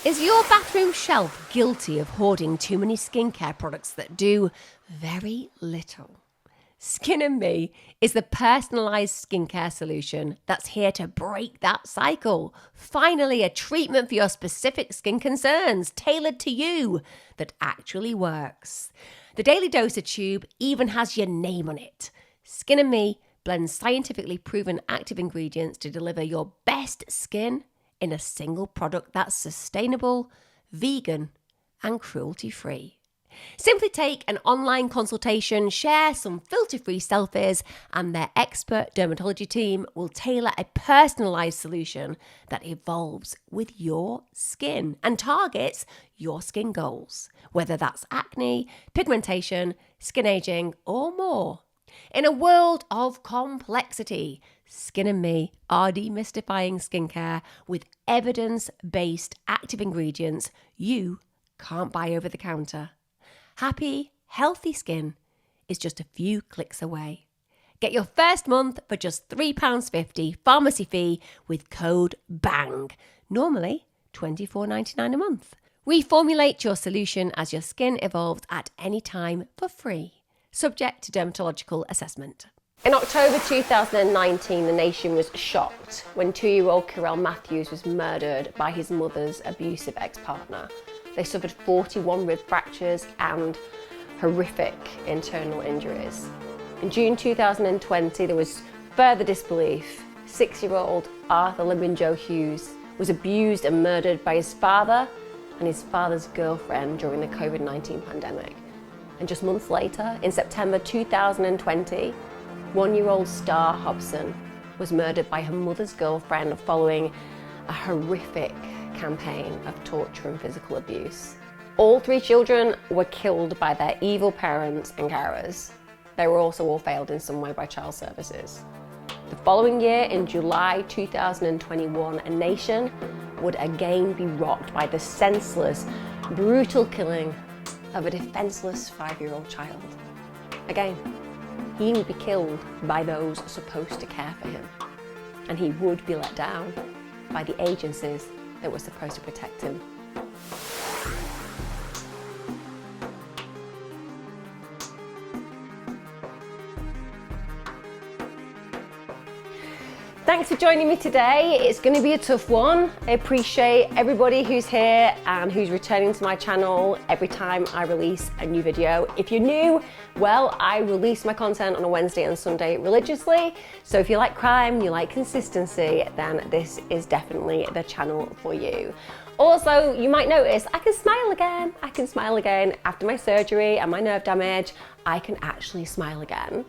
Is your bathroom shelf guilty of hoarding too many skincare products that do very little? Skin and Me is the personalised skincare solution that's here to break that cycle. Finally, a treatment for your specific skin concerns, tailored to you, that actually works. The Daily Doser tube even has your name on it. Skin and Me blends scientifically proven active ingredients to deliver your best skin in a single product that's sustainable, vegan, and cruelty-free. Simply take an online consultation, share some filter-free selfies, and their expert dermatology team will tailor a personalised solution that evolves with your skin and targets your skin goals, whether that's acne, pigmentation, skin aging, or more. In a world of complexity, Skin and Me are demystifying skincare with evidence-based active ingredients you can't buy over the counter. Happy, healthy skin is just a few clicks away. Get your first month for just £3.50 pharmacy fee with code BANG. Normally $24.99 a month. Reformulate your solution as your skin evolves at any time for free, subject to dermatological assessment. In October 2019, the nation was shocked when 2-year-old Kirel Matthews was murdered by his mother's abusive ex-partner. They suffered 41 rib fractures and horrific internal injuries. In June 2020, there was further disbelief. 6-year-old Arthur Limbin Hughes was abused and murdered by his father and his father's girlfriend during the COVID-19 pandemic. And just months later, in September 2020, 1-year-old Star Hobson was murdered by her mother's girlfriend following a horrific campaign of torture and physical abuse. All 3 children were killed by their evil parents and carers. They were also all failed in some way by child services. The following year, in July 2021, a nation would again be rocked by the senseless, brutal killing of a defenseless 5-year-old child. Again, he would be killed by those supposed to care for him, and he would be let down by the agencies that were supposed to protect him. Thanks for joining me today. It's going to be a tough one. I appreciate everybody who's here and who's returning to my channel every time I release a new video. If you're new, well, I release my content on a Wednesday and Sunday religiously. So if you like crime, you like consistency, then this is definitely the channel for you. Also, you might notice I can smile again. I can smile again after my surgery and my nerve damage. I can actually smile again.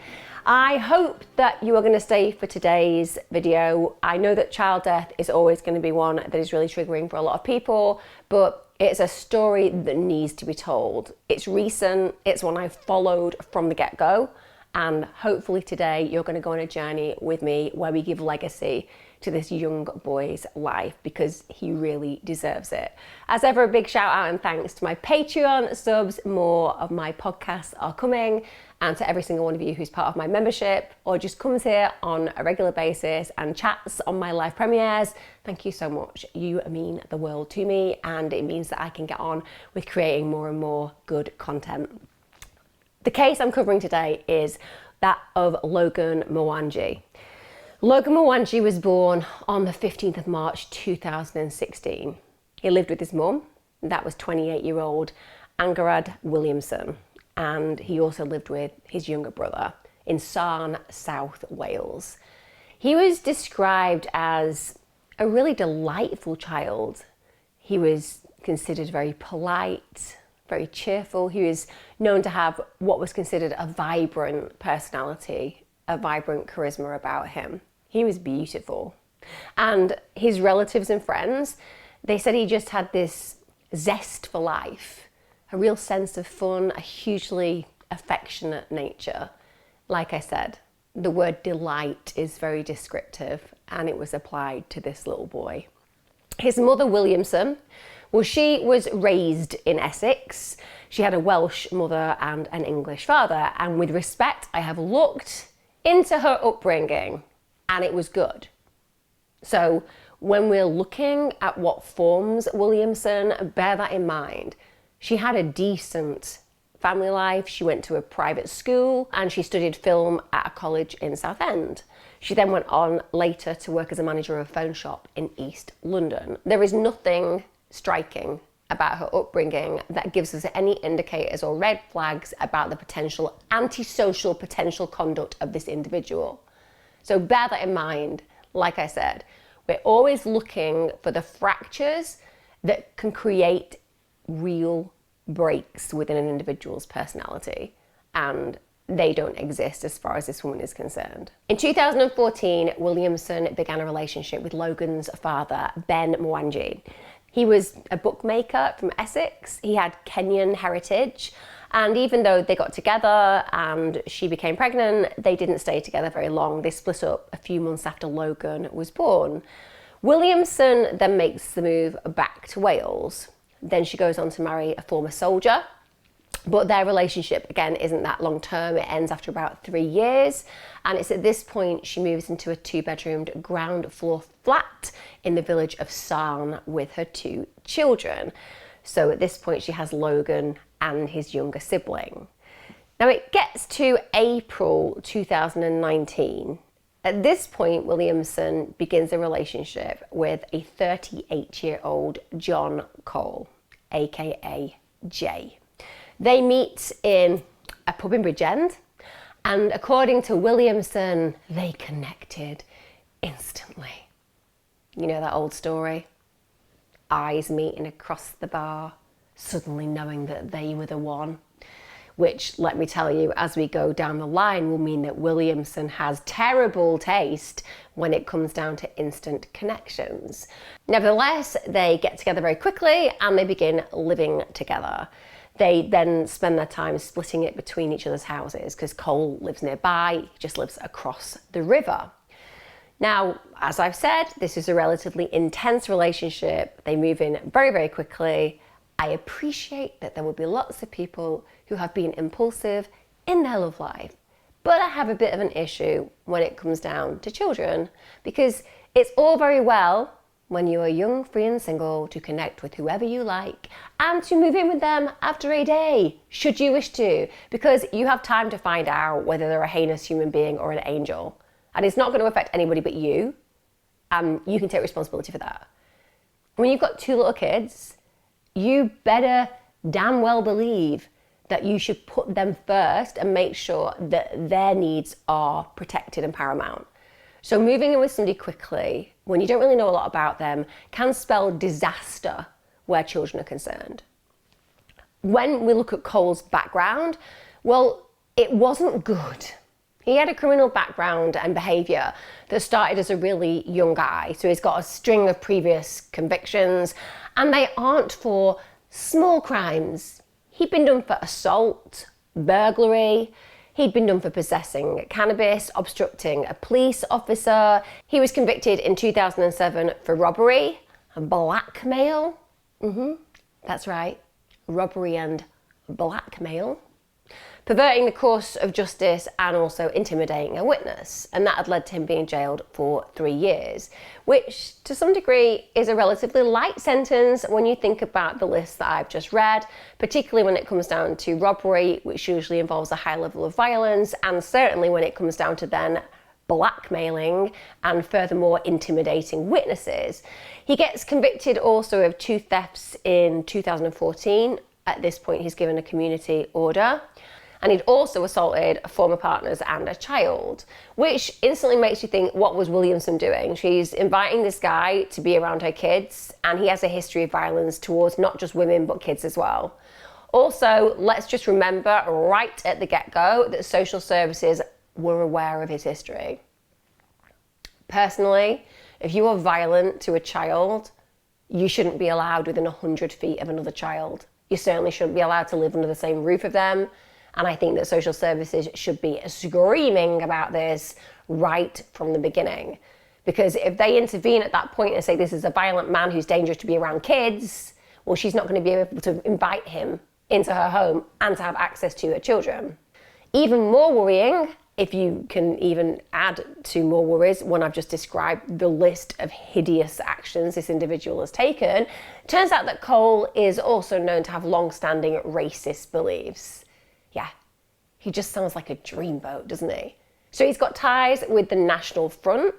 I hope that you are going to stay for today's video. I know that child death is always going to be one that is really triggering for a lot of people, but it's a story that needs to be told. It's recent, it's one I've followed from the get-go, and hopefully today you're going to go on a journey with me where we give legacy to this young boy's life, because he really deserves it. As ever, a big shout out and thanks to my Patreon subs. More of my podcasts are coming, and to every single one of you who's part of my membership or just comes here on a regular basis and chats on my live premieres. Thank you so much. You mean the world to me, and it means that I can get on with creating more and more good content. The case I'm covering today is that of Logan Mwangi. Logan Mwangi was born on the 15th of March 2016. He lived with his mum, that was 28-year-old Angarad Williamson, and he also lived with his younger brother in Sarn, South Wales. He was described as a really delightful child. He was considered very polite, very cheerful. He was known to have what was considered a vibrant personality, a vibrant charisma about him. He was beautiful. And his relatives and friends, they said he just had this zest for life, a real sense of fun, a hugely affectionate nature. Like I said, the word delight is very descriptive, and it was applied to this little boy. His mother, Williamson, well, she was raised in Essex. She had a Welsh mother and an English father. And with respect, I have looked into her upbringing, and it was good. So when we're looking at what forms Williamson, bear that in mind. She had a decent family life. She went to a private school and she studied film at a college in Southend. She then went on later to work as a manager of a phone shop in East London. There is nothing striking about her upbringing that gives us any indicators or red flags about the potential antisocial potential conduct of this individual. So bear that in mind. Like I said, we're always looking for the fractures that can create real breaks within an individual's personality, and they don't exist as far as this woman is concerned. In 2014, Williamson began a relationship with Logan's father, Ben Mwangi. He was a bookmaker from Essex. He had Kenyan heritage, and even though they got together and she became pregnant, they didn't stay together very long. They split up a few months after Logan was born. Williamson then makes the move back to Wales. Then she goes on to marry a former soldier, but their relationship, again, isn't that long term. It ends after about 3 years. And it's at this point she moves into a 2-bedroomed ground floor flat in the village of Sarn with her 2 children. So at this point she has Logan and his younger sibling. Now it gets to April 2019. At this point, Williamson begins a relationship with a 38-year-old John Cole, aka Jay. They meet in a pub in Bridgend, and according to Williamson, they connected instantly. You know that old story? Eyes meeting across the bar, suddenly knowing that they were the one. Which, let me tell you, as we go down the line, will mean that Williamson has terrible taste when it comes down to instant connections. Nevertheless, they get together very quickly and they begin living together. They then spend their time splitting it between each other's houses because Cole lives nearby, he just lives across the river. Now, as I've said, this is a relatively intense relationship. They move in very, very quickly. I appreciate that there will be lots of people who have been impulsive in their love life, but I have a bit of an issue when it comes down to children, because it's all very well when you are young, free and single to connect with whoever you like and to move in with them after a day, should you wish to, because you have time to find out whether they're a heinous human being or an angel. And it's not going to affect anybody but you, and you can take responsibility for that. When you've got 2 little kids, you better damn well believe that you should put them first and make sure that their needs are protected and paramount. So moving in with somebody quickly, when you don't really know a lot about them, can spell disaster where children are concerned. When we look at Cole's background, well, it wasn't good. He had a criminal background and behaviour that started as a really young guy. So he's got a string of previous convictions, and they aren't for small crimes. He'd been done for assault, burglary. He'd been done for possessing cannabis, obstructing a police officer. He was convicted in 2007 for robbery, blackmail. That's right, robbery and blackmail. Perverting the course of justice and also intimidating a witness. And that had led to him being jailed for 3 years, which to some degree is a relatively light sentence when you think about the list that I've just read, particularly when it comes down to robbery, which usually involves a high level of violence, and certainly when it comes down to then blackmailing and furthermore intimidating witnesses. He gets convicted also of 2 thefts in 2014. At this point, he's given a community order. And he'd also assaulted former partners and a child, which instantly makes you think, what was Williamson doing? She's inviting this guy to be around her kids, and he has a history of violence towards not just women, but kids as well. Also, let's just remember right at the get-go that social services were aware of his history. Personally, if you are violent to a child, you shouldn't be allowed within 100 feet of another child. You certainly shouldn't be allowed to live under the same roof of them. And I think that social services should be screaming about this right from the beginning. Because if they intervene at that point and say this is a violent man who's dangerous to be around kids, well, she's not going to be able to invite him into her home and to have access to her children. Even more worrying, if you can even add to more worries, when I've just described the list of hideous actions this individual has taken, turns out that Cole is also known to have long-standing racist beliefs. Yeah, he just sounds like a dreamboat, doesn't he? So he's got ties with the National Front.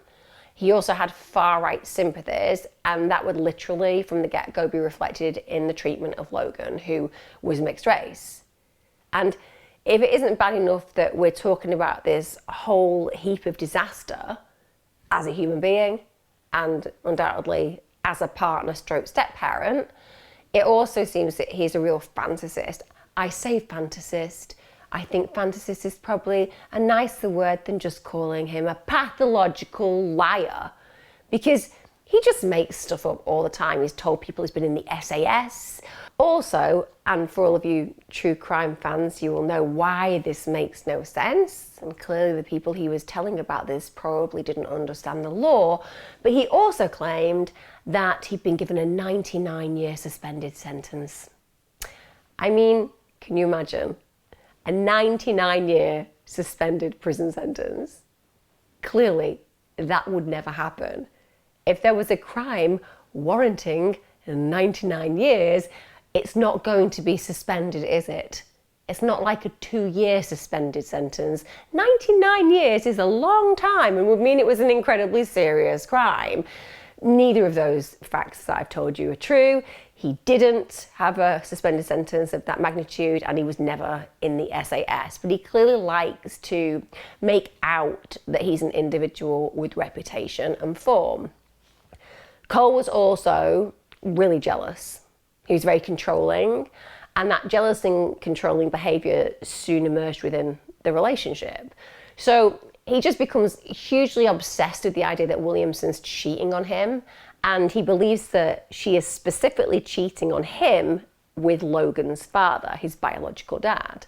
He also had far-right sympathies, and that would literally, from the get-go, be reflected in the treatment of Logan, who was mixed race. And if it isn't bad enough that we're talking about this whole heap of disaster as a human being, and undoubtedly as a partner stroke step-parent, it also seems that he's a real fantasist. I say fantasist. I think fantasist is probably a nicer word than just calling him a pathological liar, because he just makes stuff up all the time. He's told people he's been in the SAS. Also, and for all of you true crime fans, you will know why this makes no sense. And clearly the people he was telling about this probably didn't understand the law. But he also claimed that he'd been given a 99-year suspended sentence. I mean, can you imagine? A 99-year suspended prison sentence. Clearly, that would never happen. If there was a crime warranting 99 years, it's not going to be suspended, is it? It's not like a 2-year suspended sentence. 99 years is a long time and would mean it was an incredibly serious crime. Neither of those facts that I've told you are true. He didn't have a suspended sentence of that magnitude, and he was never in the SAS. But he clearly likes to make out that he's an individual with reputation and form. Cole was also really jealous. He was very controlling, and that jealous and controlling behaviour soon emerged within the relationship. So he just becomes hugely obsessed with the idea that Williamson's cheating on him, and he believes that she is specifically cheating on him with Logan's father, his biological dad.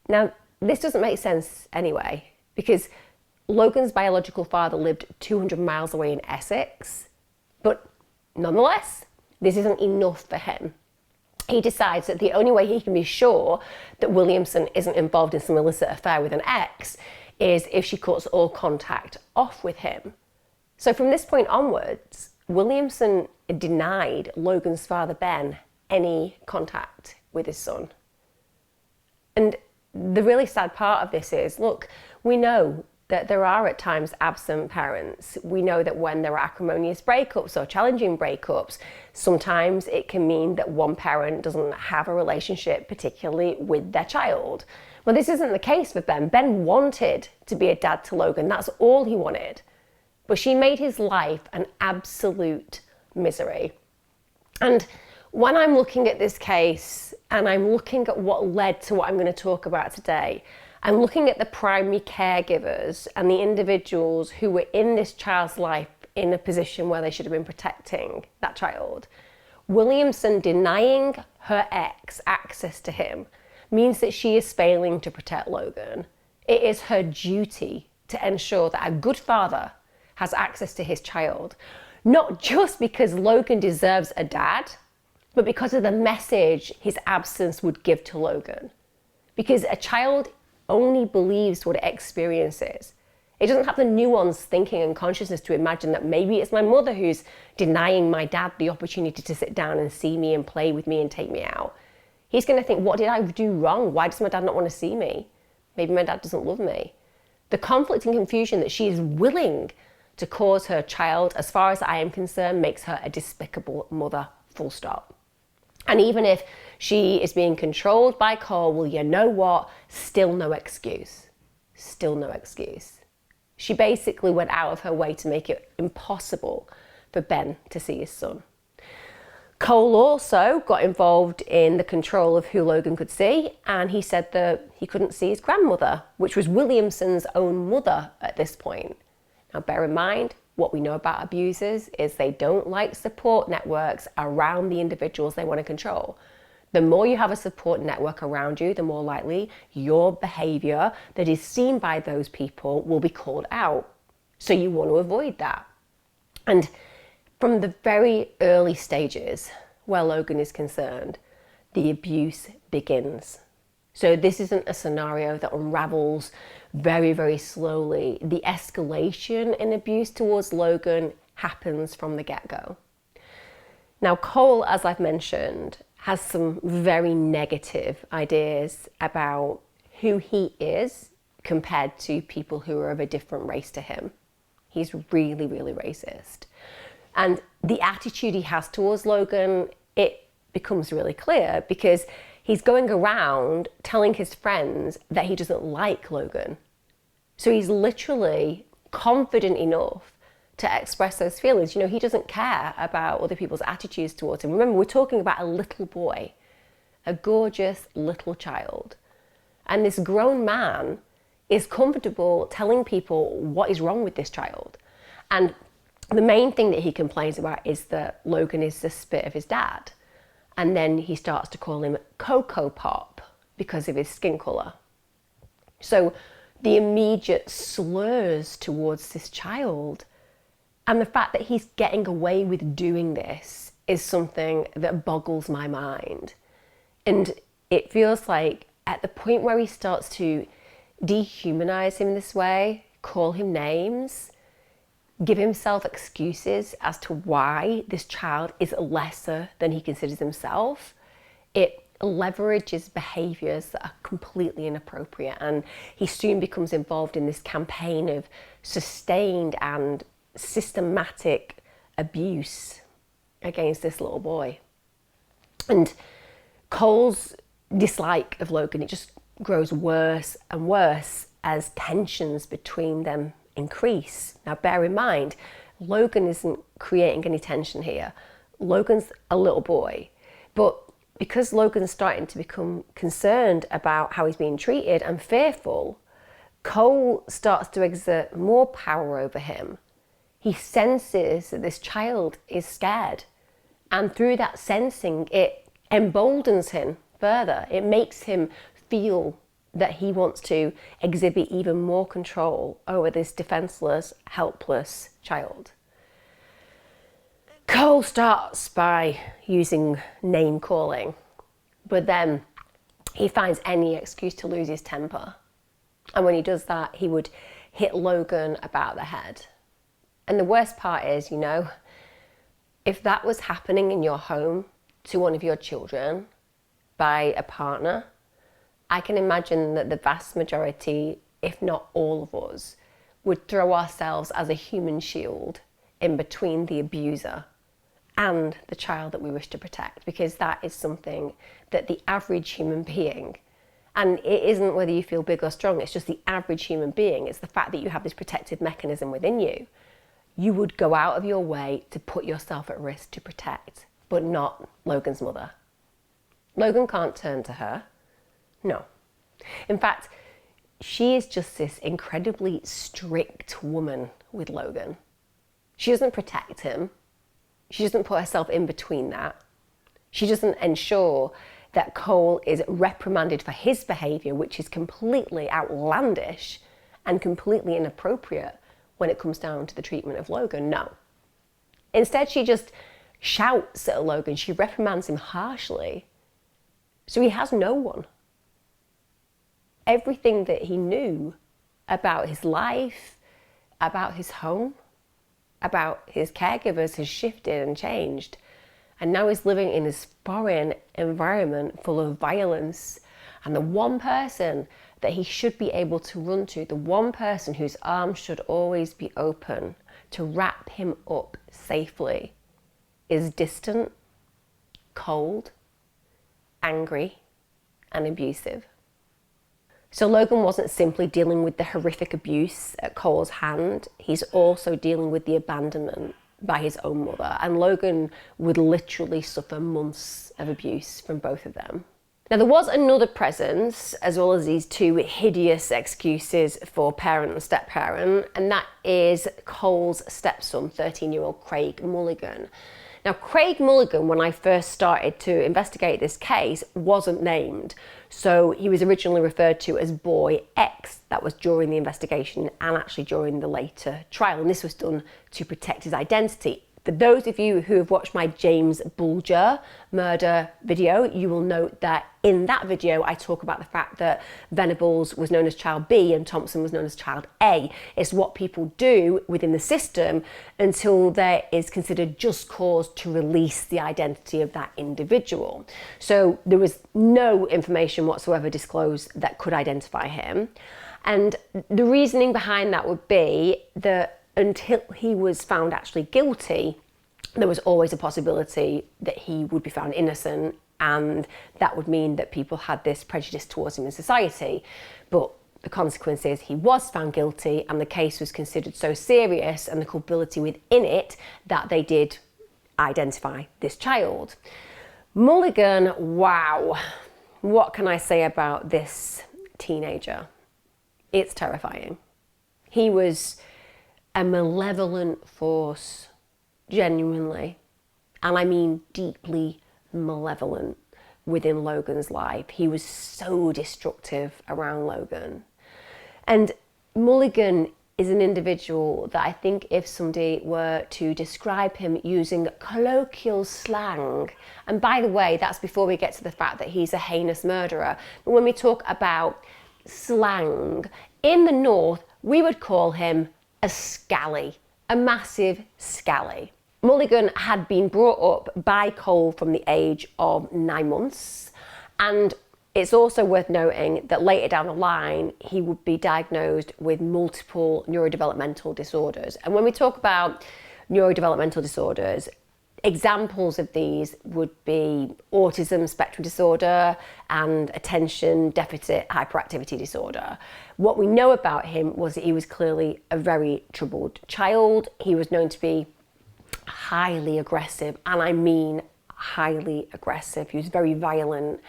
Now, this doesn't make sense anyway, because Logan's biological father lived 200 miles away in Essex, but nonetheless, this isn't enough for him. He decides that the only way he can be sure that Williamson isn't involved in some illicit affair with an ex is if she cuts all contact off with him. So from this point onwards, Williamson denied Logan's father, Ben, any contact with his son. And the really sad part of this is, look, we know that there are at times absent parents. We know that when there are acrimonious breakups or challenging breakups, sometimes it can mean that one parent doesn't have a relationship particularly with their child. Well, this isn't the case for Ben. Ben wanted to be a dad to Logan. That's all he wanted. But she made his life an absolute misery. And when I'm looking at this case and I'm looking at what led to what I'm going to talk about today, I'm looking at the primary caregivers and the individuals who were in this child's life in a position where they should have been protecting that child. Williamson denying her ex access to him means that she is failing to protect Logan. It is her duty to ensure that a good father has access to his child, not just because Logan deserves a dad, but because of the message his absence would give to Logan. Because a child only believes what it experiences. It doesn't have the nuanced thinking and consciousness to imagine that maybe it's my mother who's denying my dad the opportunity to sit down and see me and play with me and take me out. He's going to think, what did I do wrong? Why does my dad not want to see me? Maybe my dad doesn't love me. The conflict and confusion that she is willing to cause her child, as far as I am concerned, makes her a despicable mother, full stop. And even if she is being controlled by Cole, well, you know what? Still no excuse. Still no excuse. She basically went out of her way to make it impossible for Ben to see his son. Cole also got involved in the control of who Logan could see, and he said that he couldn't see his grandmother, which was Williamson's own mother at this point. Now, bear in mind, what we know about abusers is they don't like support networks around the individuals they want to control. The more you have a support network around you, the more likely your behavior that is seen by those people will be called out. So you want to avoid that. And from the very early stages where Logan is concerned, the abuse begins. So this isn't a scenario that unravels very, very slowly. The escalation in abuse towards Logan happens from the get-go. Now, Cole, as I've mentioned, has some very negative ideas about who he is compared to people who are of a different race to him. He's really, really racist. And the attitude he has towards Logan, it becomes really clear because he's going around telling his friends that he doesn't like Logan. So he's literally confident enough to express those feelings. He doesn't care about other people's attitudes towards him. Remember, we're talking about a little boy, a gorgeous little child. And this grown man is comfortable telling people what is wrong with this child. And the main thing that he complains about is that Logan is the spit of his dad. And then he starts to call him Cocoa Pop because of his skin colour. So the immediate slurs towards this child and the fact that he's getting away with doing this is something that boggles my mind. And it feels like at the point where he starts to dehumanize him this way, call him names, give himself excuses as to why this child is lesser than he considers himself, it leverages behaviors that are completely inappropriate. And he soon becomes involved in this campaign of sustained and systematic abuse against this little boy. And Cole's dislike of Logan, it just grows worse and worse as tensions between them increase. Now bear in mind, Logan isn't creating any tension here. Logan's a little boy, but because Logan's starting to become concerned about how he's being treated and fearful, Cole starts to exert more power over him. He senses that this child is scared, and through that sensing, it emboldens him further. It makes him feel that he wants to exhibit even more control over this defenseless, helpless child. Cole starts by using name calling, but then he finds any excuse to lose his temper. And when he does that, he would hit Logan about the head. And the worst part is, if that was happening in your home to one of your children by a partner, I can imagine that the vast majority, if not all of us, would throw ourselves as a human shield in between the abuser and the child that we wish to protect, because that is something that the average human being, and it isn't whether you feel big or strong, it's just the average human being, it's the fact that you have this protective mechanism within you. You would go out of your way to put yourself at risk to protect, but not Logan's mother. Logan can't turn to her. No. In fact, she is just this incredibly strict woman with Logan. She doesn't protect him. She doesn't put herself in between that. She doesn't ensure that Cole is reprimanded for his behaviour, which is completely outlandish and completely inappropriate when it comes down to the treatment of Logan. No. Instead, she just shouts at Logan. She reprimands him harshly. So he has no one. Everything that he knew about his life, about his home, about his caregivers has shifted and changed. And now he's living in this foreign environment full of violence. And the one person that he should be able to run to, the one person whose arms should always be open to wrap him up safely, is distant, cold, angry, and abusive. So Logan wasn't simply dealing with the horrific abuse at Cole's hand, he's also dealing with the abandonment by his own mother. And Logan would literally suffer months of abuse from both of them. Now there was another presence, as well as these two hideous excuses for parent and step-parent, and that is Cole's stepson, 13-year-old Craig Mulligan. Now, Craig Mulligan, when I first started to investigate this case, wasn't named. So he was originally referred to as Boy X. That was during the investigation and actually during the later trial. And this was done to protect his identity. For those of you who have watched my James Bulger murder video, you will note that in that video I talk about the fact that Venables was known as child B and Thompson was known as child A. It's what people do within the system until there is considered just cause to release the identity of that individual. So there was no information whatsoever disclosed that could identify him. And the reasoning behind that would be that until he was found actually guilty, there was always a possibility that he would be found innocent, and that would mean that people had this prejudice towards him in society. But the consequence is he was found guilty, and the case was considered so serious and the culpability within it that they did identify this child. Mulligan, wow, what can I say about this teenager? It's terrifying. He was a malevolent force, genuinely, and I mean deeply malevolent within Logan's life. He was so destructive around Logan. And Mulligan is an individual that I think if somebody were to describe him using colloquial slang, and by the way, that's before we get to the fact that he's a heinous murderer, but when we talk about slang, in the North, we would call him a scally, a massive scally. Mulligan had been brought up by Cole from the age of 9 months, and it's also worth noting that later down the line he would be diagnosed with multiple neurodevelopmental disorders. And when we talk about neurodevelopmental disorders, examples of these would be autism spectrum disorder and attention deficit hyperactivity disorder. What we know about him was that he was clearly a very troubled child. He was known to be highly aggressive, and I mean highly aggressive. He was very violent.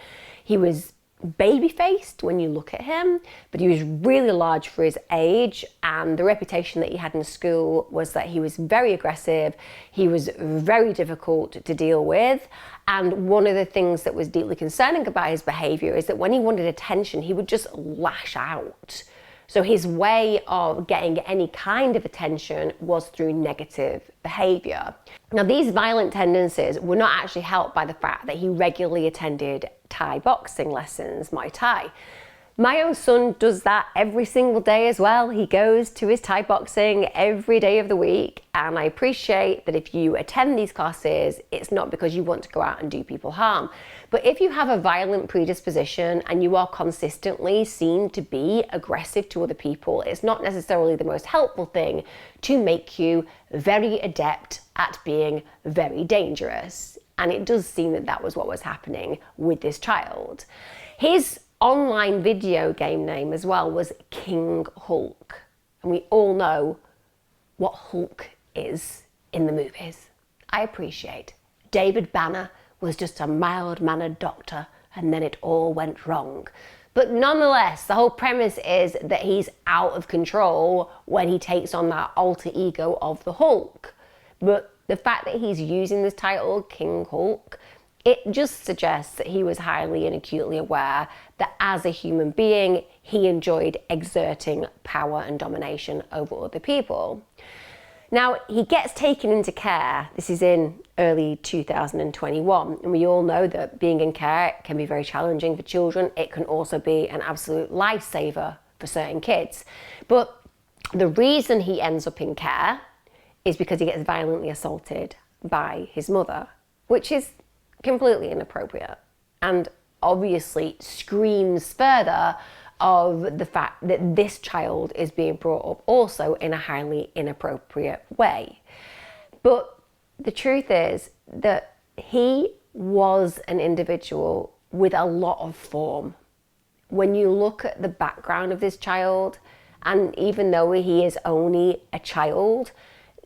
He was baby-faced when you look at him, but he was really large for his age, and the reputation that he had in school was that he was very aggressive, he was very difficult to deal with, and one of the things that was deeply concerning about his behaviour is that when he wanted attention, he would just lash out. So his way of getting any kind of attention was through negative behaviour. Now, these violent tendencies were not actually helped by the fact that he regularly attended Thai boxing lessons, Muay Thai. My own son does that every single day as well. He goes to his Thai boxing every day of the week, and I appreciate that if you attend these classes, it's not because you want to go out and do people harm. But if you have a violent predisposition and you are consistently seen to be aggressive to other people, it's not necessarily the most helpful thing to make you very adept at being very dangerous. And it does seem that that was what was happening with this child. His online video game name as well was King Hulk. And we all know what Hulk is in the movies. I appreciate David Banner was just a mild-mannered doctor and then it all went wrong. But nonetheless, the whole premise is that he's out of control when he takes on that alter ego of the Hulk. But the fact that he's using this title, King Hulk, it just suggests that he was highly and acutely aware that as a human being, he enjoyed exerting power and domination over other people. Now, he gets taken into care. This is in early 2021, and we all know that being in care can be very challenging for children. It can also be an absolute lifesaver for certain kids. But the reason he ends up in care is because he gets violently assaulted by his mother, which is completely inappropriate and obviously screams further of the fact that this child is being brought up also in a highly inappropriate way. But the truth is that he was an individual with a lot of form. When you look at the background of this child, and even though he is only a child,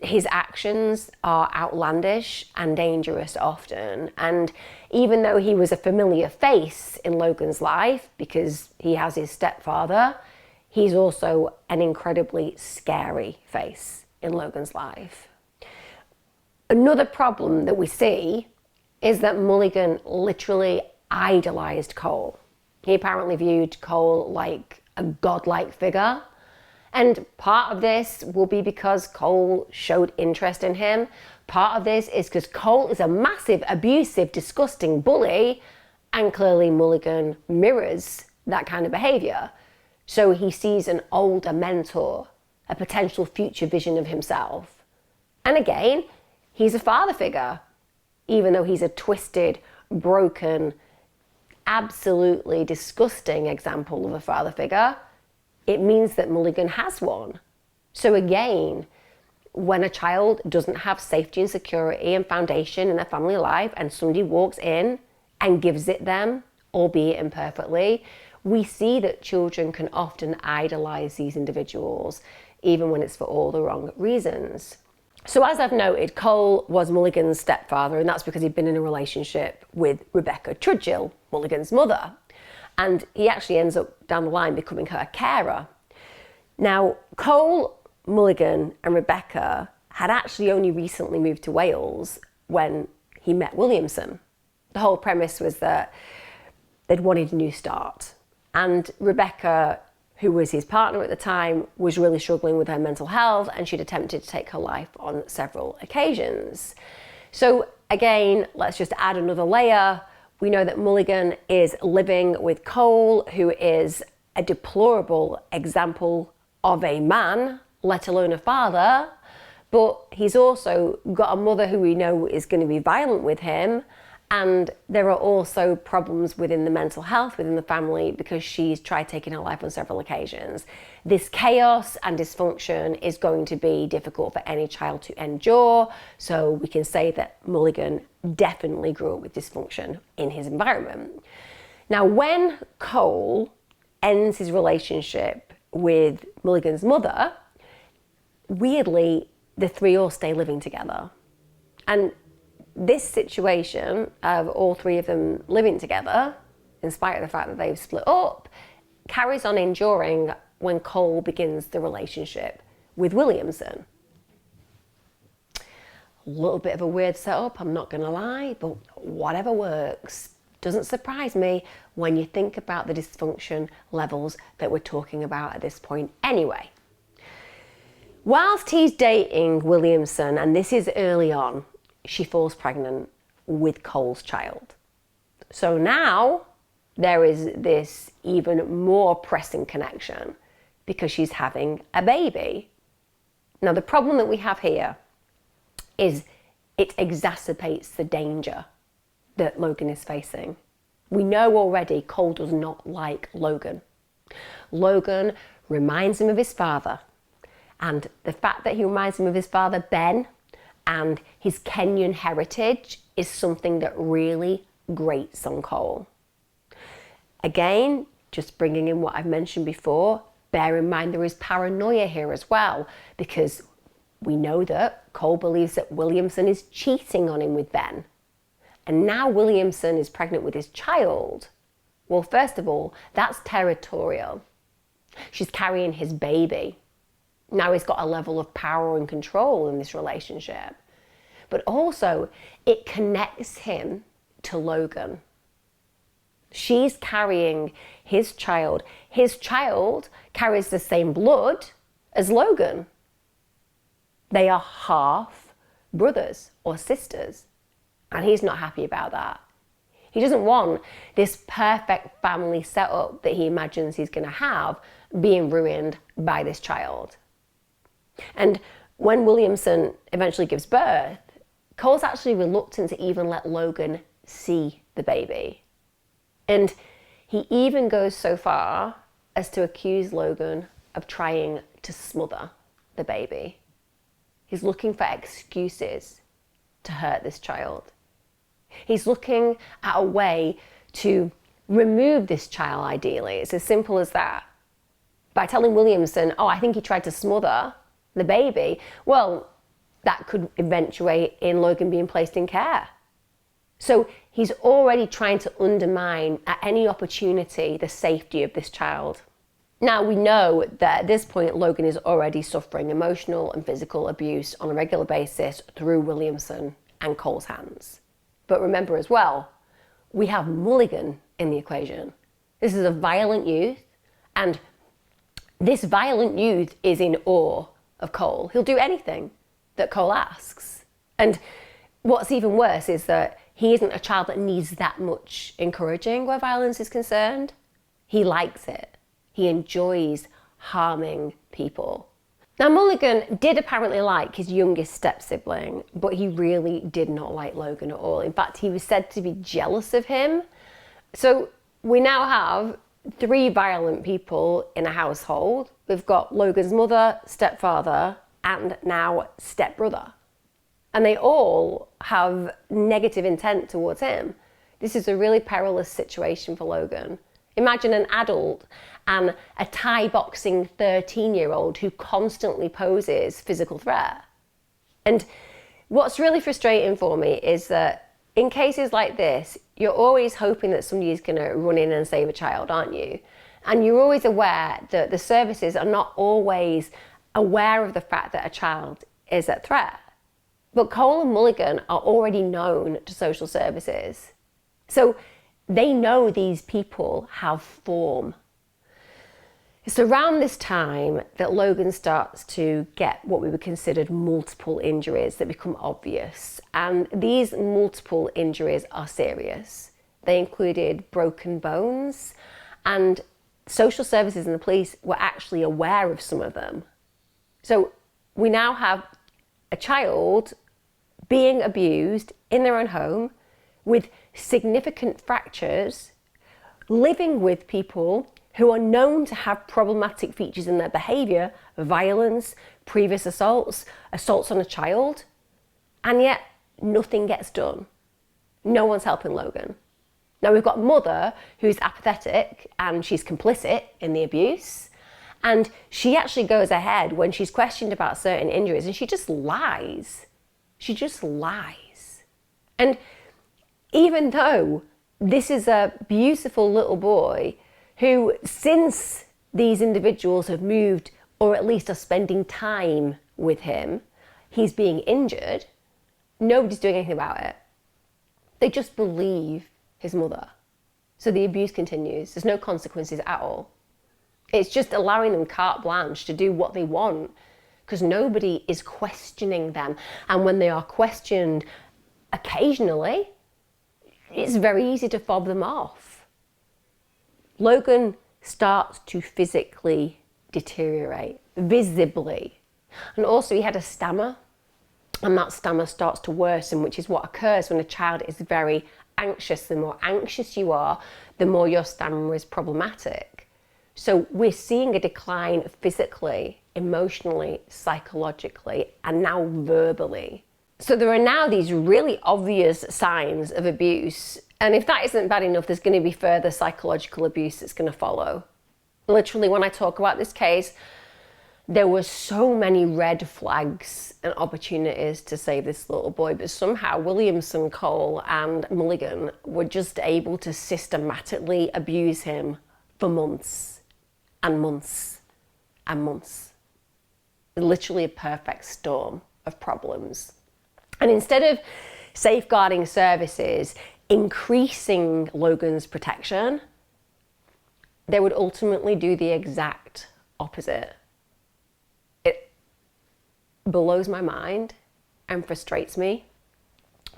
his actions are outlandish and dangerous often. And even though he was a familiar face in Logan's life because he has his stepfather, he's also an incredibly scary face in Logan's life. Another problem that we see is that Mulligan literally idolized Cole. He apparently viewed Cole like a godlike figure. And part of this will be because Cole showed interest in him. Part of this is because Cole is a massive, abusive, disgusting bully, and clearly Mulligan mirrors that kind of behaviour. So he sees an older mentor, a potential future vision of himself. And again, he's a father figure, even though he's a twisted, broken, absolutely disgusting example of a father figure. It means that Mulligan has one. So again, when a child doesn't have safety and security and foundation in their family life and somebody walks in and gives it them, albeit imperfectly, we see that children can often idolize these individuals, even when it's for all the wrong reasons. So as I've noted, Cole was Mulligan's stepfather, and that's because he'd been in a relationship with Rebecca Trudgill, Mulligan's mother. And he actually ends up down the line becoming her carer. Now, Cole, Mulligan and Rebecca had actually only recently moved to Wales when he met Williamson. The whole premise was that they'd wanted a new start. And Rebecca, who was his partner at the time, was really struggling with her mental health, and she'd attempted to take her life on several occasions. So again, let's just add another layer. We know that Mulligan is living with Cole, who is a deplorable example of a man, let alone a father, but he's also got a mother who we know is going to be violent with him. And there are also problems within the mental health within the family because she's tried taking her life on several occasions. This chaos and dysfunction is going to be difficult for any child to endure. So we can say that Mulligan definitely grew up with dysfunction in his environment. Now, when Cole ends his relationship with Mulligan's mother, weirdly, the three all stay living together. And this situation of all three of them living together, in spite of the fact that they've split up, carries on enduring when Cole begins the relationship with Williamson. A little bit of a weird setup, I'm not going to lie, but whatever works. Doesn't surprise me when you think about the dysfunction levels that we're talking about at this point anyway. Whilst he's dating Williamson, and this is early on, she falls pregnant with Cole's child. So now there is this even more pressing connection because she's having a baby. Now the problem that we have here is it exacerbates the danger that Logan is facing. We know already Cole does not like Logan. Logan reminds him of his father, and the fact that he reminds him of his father, Ben, and his Kenyan heritage is something that really grates on Cole. Again, just bringing in what I've mentioned before, bear in mind there is paranoia here as well, because we know that Cole believes that Williamson is cheating on him with Ben. And now Williamson is pregnant with his child. Well, first of all, that's territorial. She's carrying his baby. Now he's got a level of power and control in this relationship. But also, it connects him to Logan. She's carrying his child. His child carries the same blood as Logan. They are half brothers or sisters. And he's not happy about that. He doesn't want this perfect family setup that he imagines he's going to have being ruined by this child. And when Williamson eventually gives birth, Cole's actually reluctant to even let Logan see the baby. And he even goes so far as to accuse Logan of trying to smother the baby. He's looking for excuses to hurt this child. He's looking at a way to remove this child, ideally. It's as simple as that. By telling Williamson, oh, I think he tried to smother the baby, well, that could eventuate in Logan being placed in care. So he's already trying to undermine at any opportunity the safety of this child. Now we know that at this point Logan is already suffering emotional and physical abuse on a regular basis through Williamson and Cole's hands. But remember as well, we have Mulligan in the equation. This is a violent youth, and this violent youth is in awe of Cole. He'll do anything that Cole asks. And what's even worse is that he isn't a child that needs that much encouraging where violence is concerned. He likes it. He enjoys harming people. Now, Mulligan did apparently like his youngest step-sibling, but he really did not like Logan at all. In fact, he was said to be jealous of him. So we now have 3 violent people in a household. We've got Logan's mother, stepfather, and now stepbrother. And they all have negative intent towards him. This is a really perilous situation for Logan. Imagine an adult and a Thai boxing 13-year-old who constantly poses physical threat. And what's really frustrating for me is that in cases like this, you're always hoping that somebody is going to run in and save a child, aren't you? And you're always aware that the services are not always aware of the fact that a child is at threat. But Cole and Mulligan are already known to social services. So they know these people have form. It's around this time that Logan starts to get what we would consider multiple injuries that become obvious. And these multiple injuries are serious. They included broken bones, and social services and the police were actually aware of some of them. So we now have a child being abused in their own home with significant fractures, living with people who are known to have problematic features in their behaviour, violence, previous assaults, assaults on a child, and yet nothing gets done. No one's helping Logan. Now we've got mother who's apathetic and she's complicit in the abuse, and she actually goes ahead when she's questioned about certain injuries and she just lies. She just lies. And even though this is a beautiful little boy who, since these individuals have moved or at least are spending time with him, he's being injured, nobody's doing anything about it. They just believe his mother. So the abuse continues. There's no consequences at all. It's just allowing them carte blanche to do what they want because nobody is questioning them. And when they are questioned occasionally, it's very easy to fob them off. Logan starts to physically deteriorate, visibly. And also he had a stammer, and that stammer starts to worsen, which is what occurs when a child is very anxious. The more anxious you are, the more your stammer is problematic. So we're seeing a decline physically, emotionally, psychologically, and now verbally. So there are now these really obvious signs of abuse. And if that isn't bad enough, there's going to be further psychological abuse that's going to follow. Literally, when I talk about this case, there were so many red flags and opportunities to save this little boy, but somehow Williamson, Cole, and Mulligan were just able to systematically abuse him for months and months and months. Literally a perfect storm of problems. And instead of safeguarding services increasing Logan's protection, they would ultimately do the exact opposite. It blows my mind and frustrates me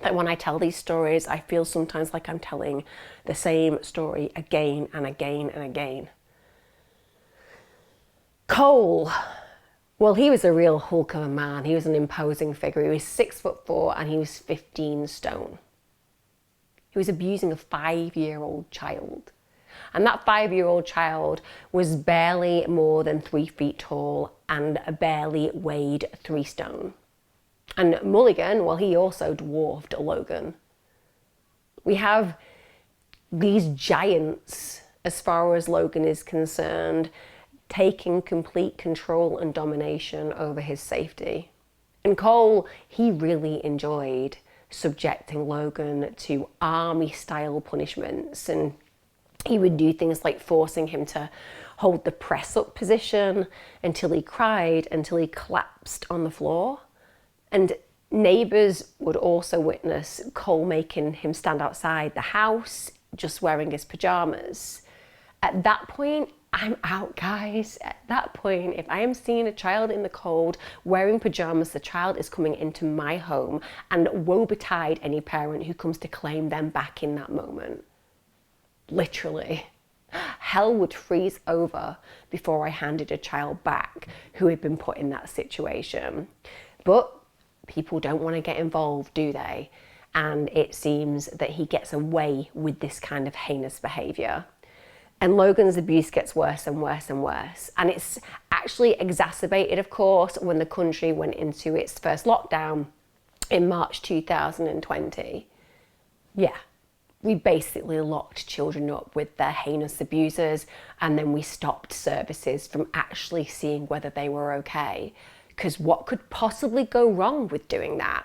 that when I tell these stories, I feel sometimes like I'm telling the same story again and again and again. Cole, well, he was a real hulk of a man. He was an imposing figure. He was 6'4" and he was 15 stone. He was abusing a 5-year-old child. And that 5-year-old child was barely more than 3 feet tall and barely weighed 3 stone. And Mulligan, well, he also dwarfed Logan. We have these giants, as far as Logan is concerned, taking complete control and domination over his safety. And Cole, he really enjoyed subjecting Logan to army-style punishments, and he would do things like forcing him to hold the press-up position until he cried, until he collapsed on the floor. And neighbours would also witness Cole making him stand outside the house, just wearing his pyjamas. At that point, I'm out, guys. At that point, if I am seeing a child in the cold wearing pajamas, the child is coming into my home, and woe betide any parent who comes to claim them back in that moment. Literally. Hell would freeze over before I handed a child back who had been put in that situation. But people don't want to get involved, do they? And it seems that he gets away with this kind of heinous behaviour. And Logan's abuse gets worse and worse and worse. And it's actually exacerbated, of course, when the country went into its first lockdown in March 2020. Yeah, we basically locked children up with their heinous abusers, and then we stopped services from actually seeing whether they were okay. Because what could possibly go wrong with doing that?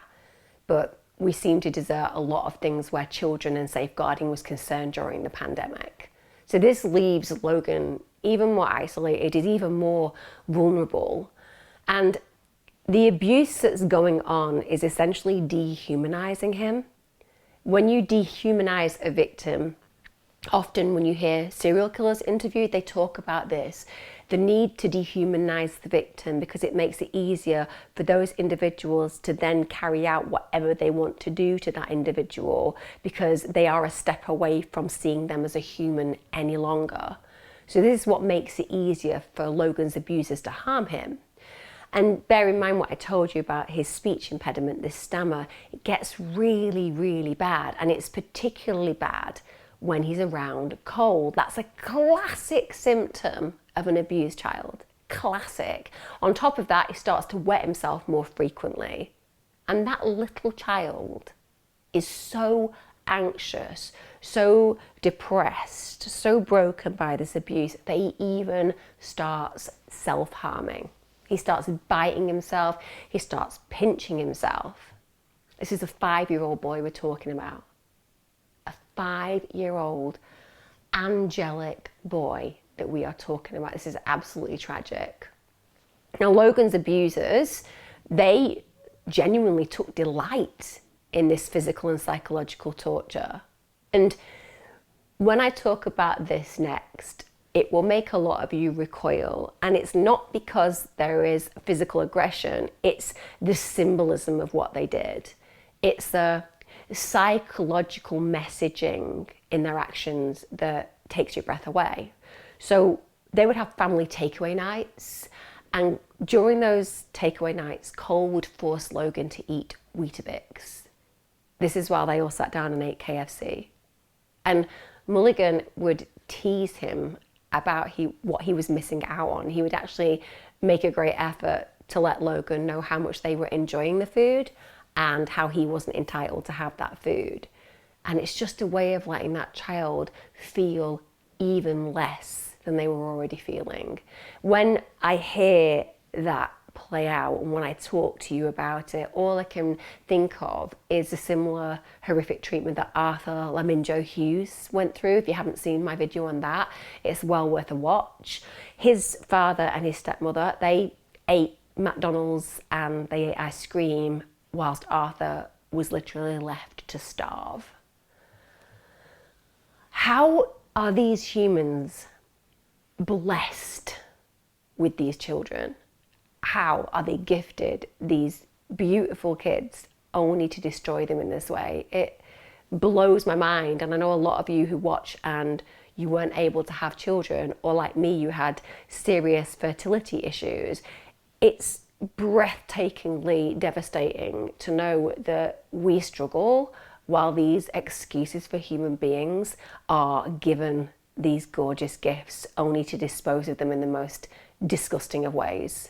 But we seem to desert a lot of things where children and safeguarding was concerned during the pandemic. So this leaves Logan even more isolated, he's even more vulnerable. And the abuse that's going on is essentially dehumanizing him. When you dehumanize a victim, often when you hear serial killers interviewed, they talk about this, the need to dehumanize the victim, because it makes it easier for those individuals to then carry out whatever they want to do to that individual, because they are a step away from seeing them as a human any longer. So this is what makes it easier for Logan's abusers to harm him. And bear in mind what I told you about his speech impediment, this stammer, it gets really, really bad. And it's particularly bad when he's around cold. That's a classic symptom of an abused child. Classic. On top of that, he starts to wet himself more frequently. And that little child is so anxious, so depressed, so broken by this abuse that he even starts self-harming. He starts biting himself, he starts pinching himself. This is a 5-year-old boy we're talking about. A 5-year-old angelic boy that we are talking about. This is absolutely tragic. Now, Logan's abusers, they genuinely took delight in this physical and psychological torture. And when I talk about this next, it will make a lot of you recoil. And it's not because there is physical aggression, it's the symbolism of what they did. It's the psychological messaging in their actions that takes your breath away. So they would have family takeaway nights, and during those takeaway nights, Cole would force Logan to eat Weetabix. This is while they all sat down and ate KFC. And Mulligan would tease him about what he was missing out on. He would actually make a great effort to let Logan know how much they were enjoying the food and how he wasn't entitled to have that food. And it's just a way of letting that child feel even less than they were already feeling. When I hear that play out and when I talk to you about it, all I can think of is a similar horrific treatment that Arthur Laminjo Hughes went through. If you haven't seen my video on that, it's well worth a watch. His father and his stepmother, they ate McDonald's and they ate ice cream whilst Arthur was literally left to starve. How are these humans blessed with these children? How are they gifted these beautiful kids only to destroy them in this way? It blows my mind. And I know a lot of you who watch and you weren't able to have children, or like me, you had serious fertility issues. It's breathtakingly devastating to know that we struggle while these excuses for human beings are given these gorgeous gifts only to dispose of them in the most disgusting of ways.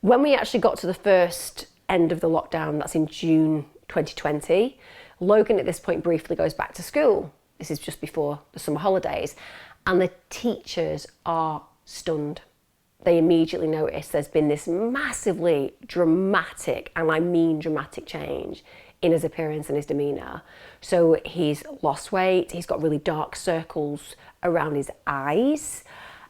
When we actually got to the first end of the lockdown, that's in June 2020, Logan at this point briefly goes back to school. This is just before the summer holidays, and the teachers are stunned. They immediately notice there's been this massively dramatic, and I mean dramatic, change in his appearance and his demeanour. So he's lost weight, he's got really dark circles around his eyes,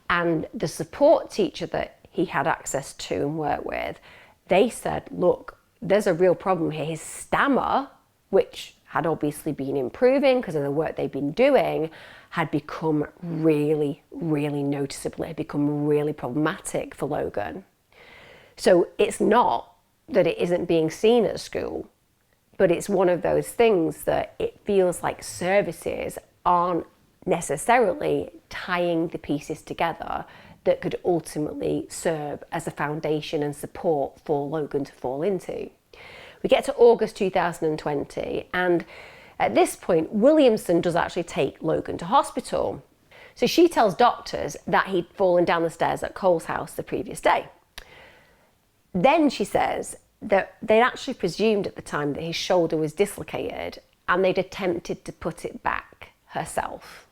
and the support teacher that he had access to and worked with, they said, look, there's a real problem here. His stammer, which had obviously been improving because of the work they'd been doing, had become really, really noticeable. It had become really problematic for Logan. So it's not that it isn't being seen at school, but it's one of those things that it feels like services aren't necessarily tying the pieces together that could ultimately serve as a foundation and support for Logan to fall into. We get to August 2020, and at this point, Williamson does actually take Logan to hospital. So she tells doctors that he'd fallen down the stairs at Cole's house the previous day. Then she says that they'd actually presumed at the time that his shoulder was dislocated and they'd attempted to put it back herself.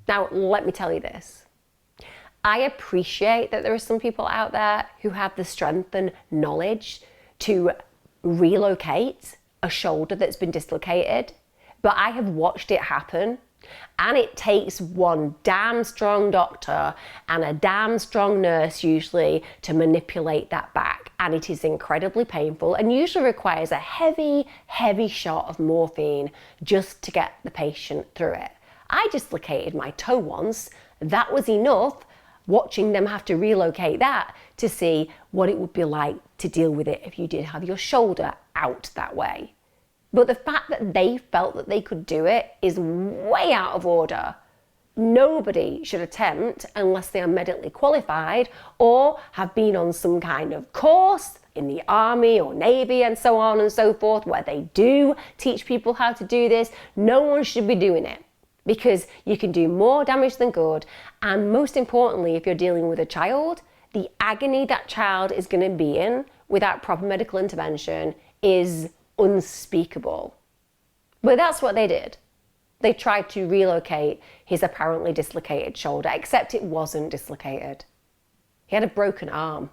Now, let me tell you this. I appreciate that there are some people out there who have the strength and knowledge to relocate a shoulder that's been dislocated, but I have watched it happen, and it takes one damn strong doctor and a damn strong nurse usually to manipulate that back, and it is incredibly painful and usually requires a heavy shot of morphine just to get the patient through it. I dislocated my toe once. That was enough, watching them have to relocate that to see what it would be like to deal with it if you did have your shoulder out that way. But the fact that they felt that they could do it is way out of order. Nobody should attempt unless they are medically qualified or have been on some kind of course in the army or navy and so on and so forth, where they do teach people how to do this. No one should be doing it, because you can do more damage than good. And most importantly, if you're dealing with a child, the agony that child is going to be in without proper medical intervention is unspeakable. But that's what they did. They tried to relocate his apparently dislocated shoulder, except it wasn't dislocated. He had a broken arm.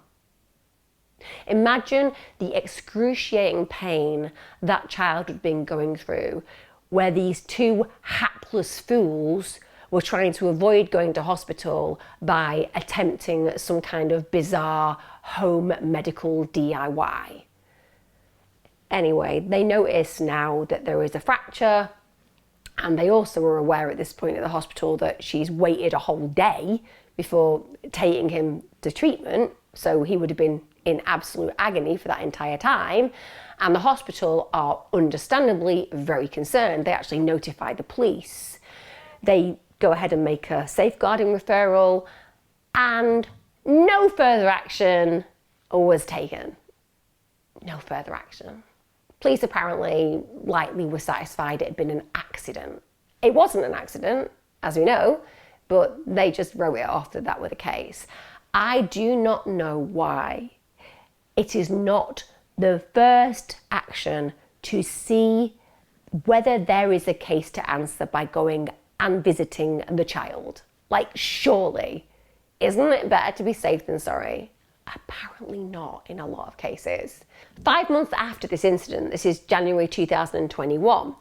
Imagine the excruciating pain that child had been going through, where these two hapless fools were trying to avoid going to hospital by attempting some kind of bizarre home medical DIY. Anyway, they notice now that there is a fracture, and they also were aware at this point at the hospital that she's waited a whole day before taking him to treatment, so he would have been in absolute agony for that entire time. And the hospital are understandably very concerned. They actually notify the police. They go ahead and make a safeguarding referral, and no further action was taken. No further action. Police apparently likely were satisfied it had been an accident. It wasn't an accident, as we know, but they just wrote it off that that were the case. I do not know why it is not the first action to see whether there is a case to answer by going and visiting the child. Like, surely, isn't it better to be safe than sorry? Apparently not in a lot of cases. 5 months after this incident, this is January 2021,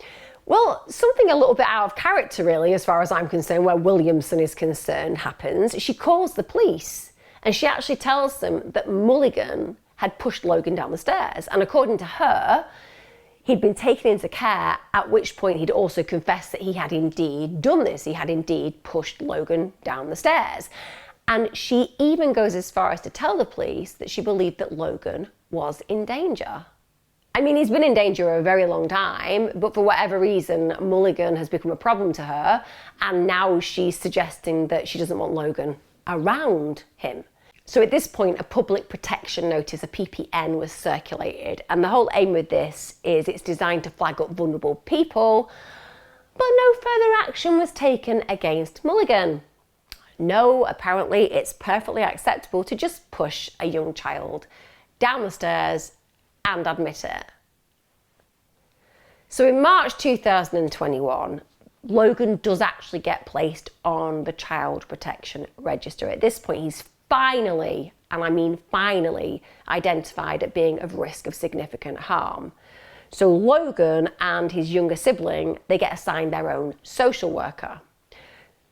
well, something a little bit out of character really, as far as I'm concerned, where Williamson is concerned, happens. She calls the police, and she actually tells them that Mulligan had pushed Logan down the stairs. And according to her, he'd been taken into care, at which point he'd also confessed that he had indeed done this. He had indeed pushed Logan down the stairs. And she even goes as far as to tell the police that she believed that Logan was in danger. I mean, he's been in danger a very long time, but for whatever reason, Mulligan has become a problem to her, and now she's suggesting that she doesn't want Logan around him. So at this point, a public protection notice, a PPN, was circulated, and the whole aim with this is it's designed to flag up vulnerable people, but no further action was taken against Mulligan. No, apparently it's perfectly acceptable to just push a young child down the stairs and admit it. So in March 2021, Logan does actually get placed on the Child Protection Register. At this point, he's finally, and I mean finally, identified at being of risk of significant harm. So Logan and his younger sibling, they get assigned their own social worker.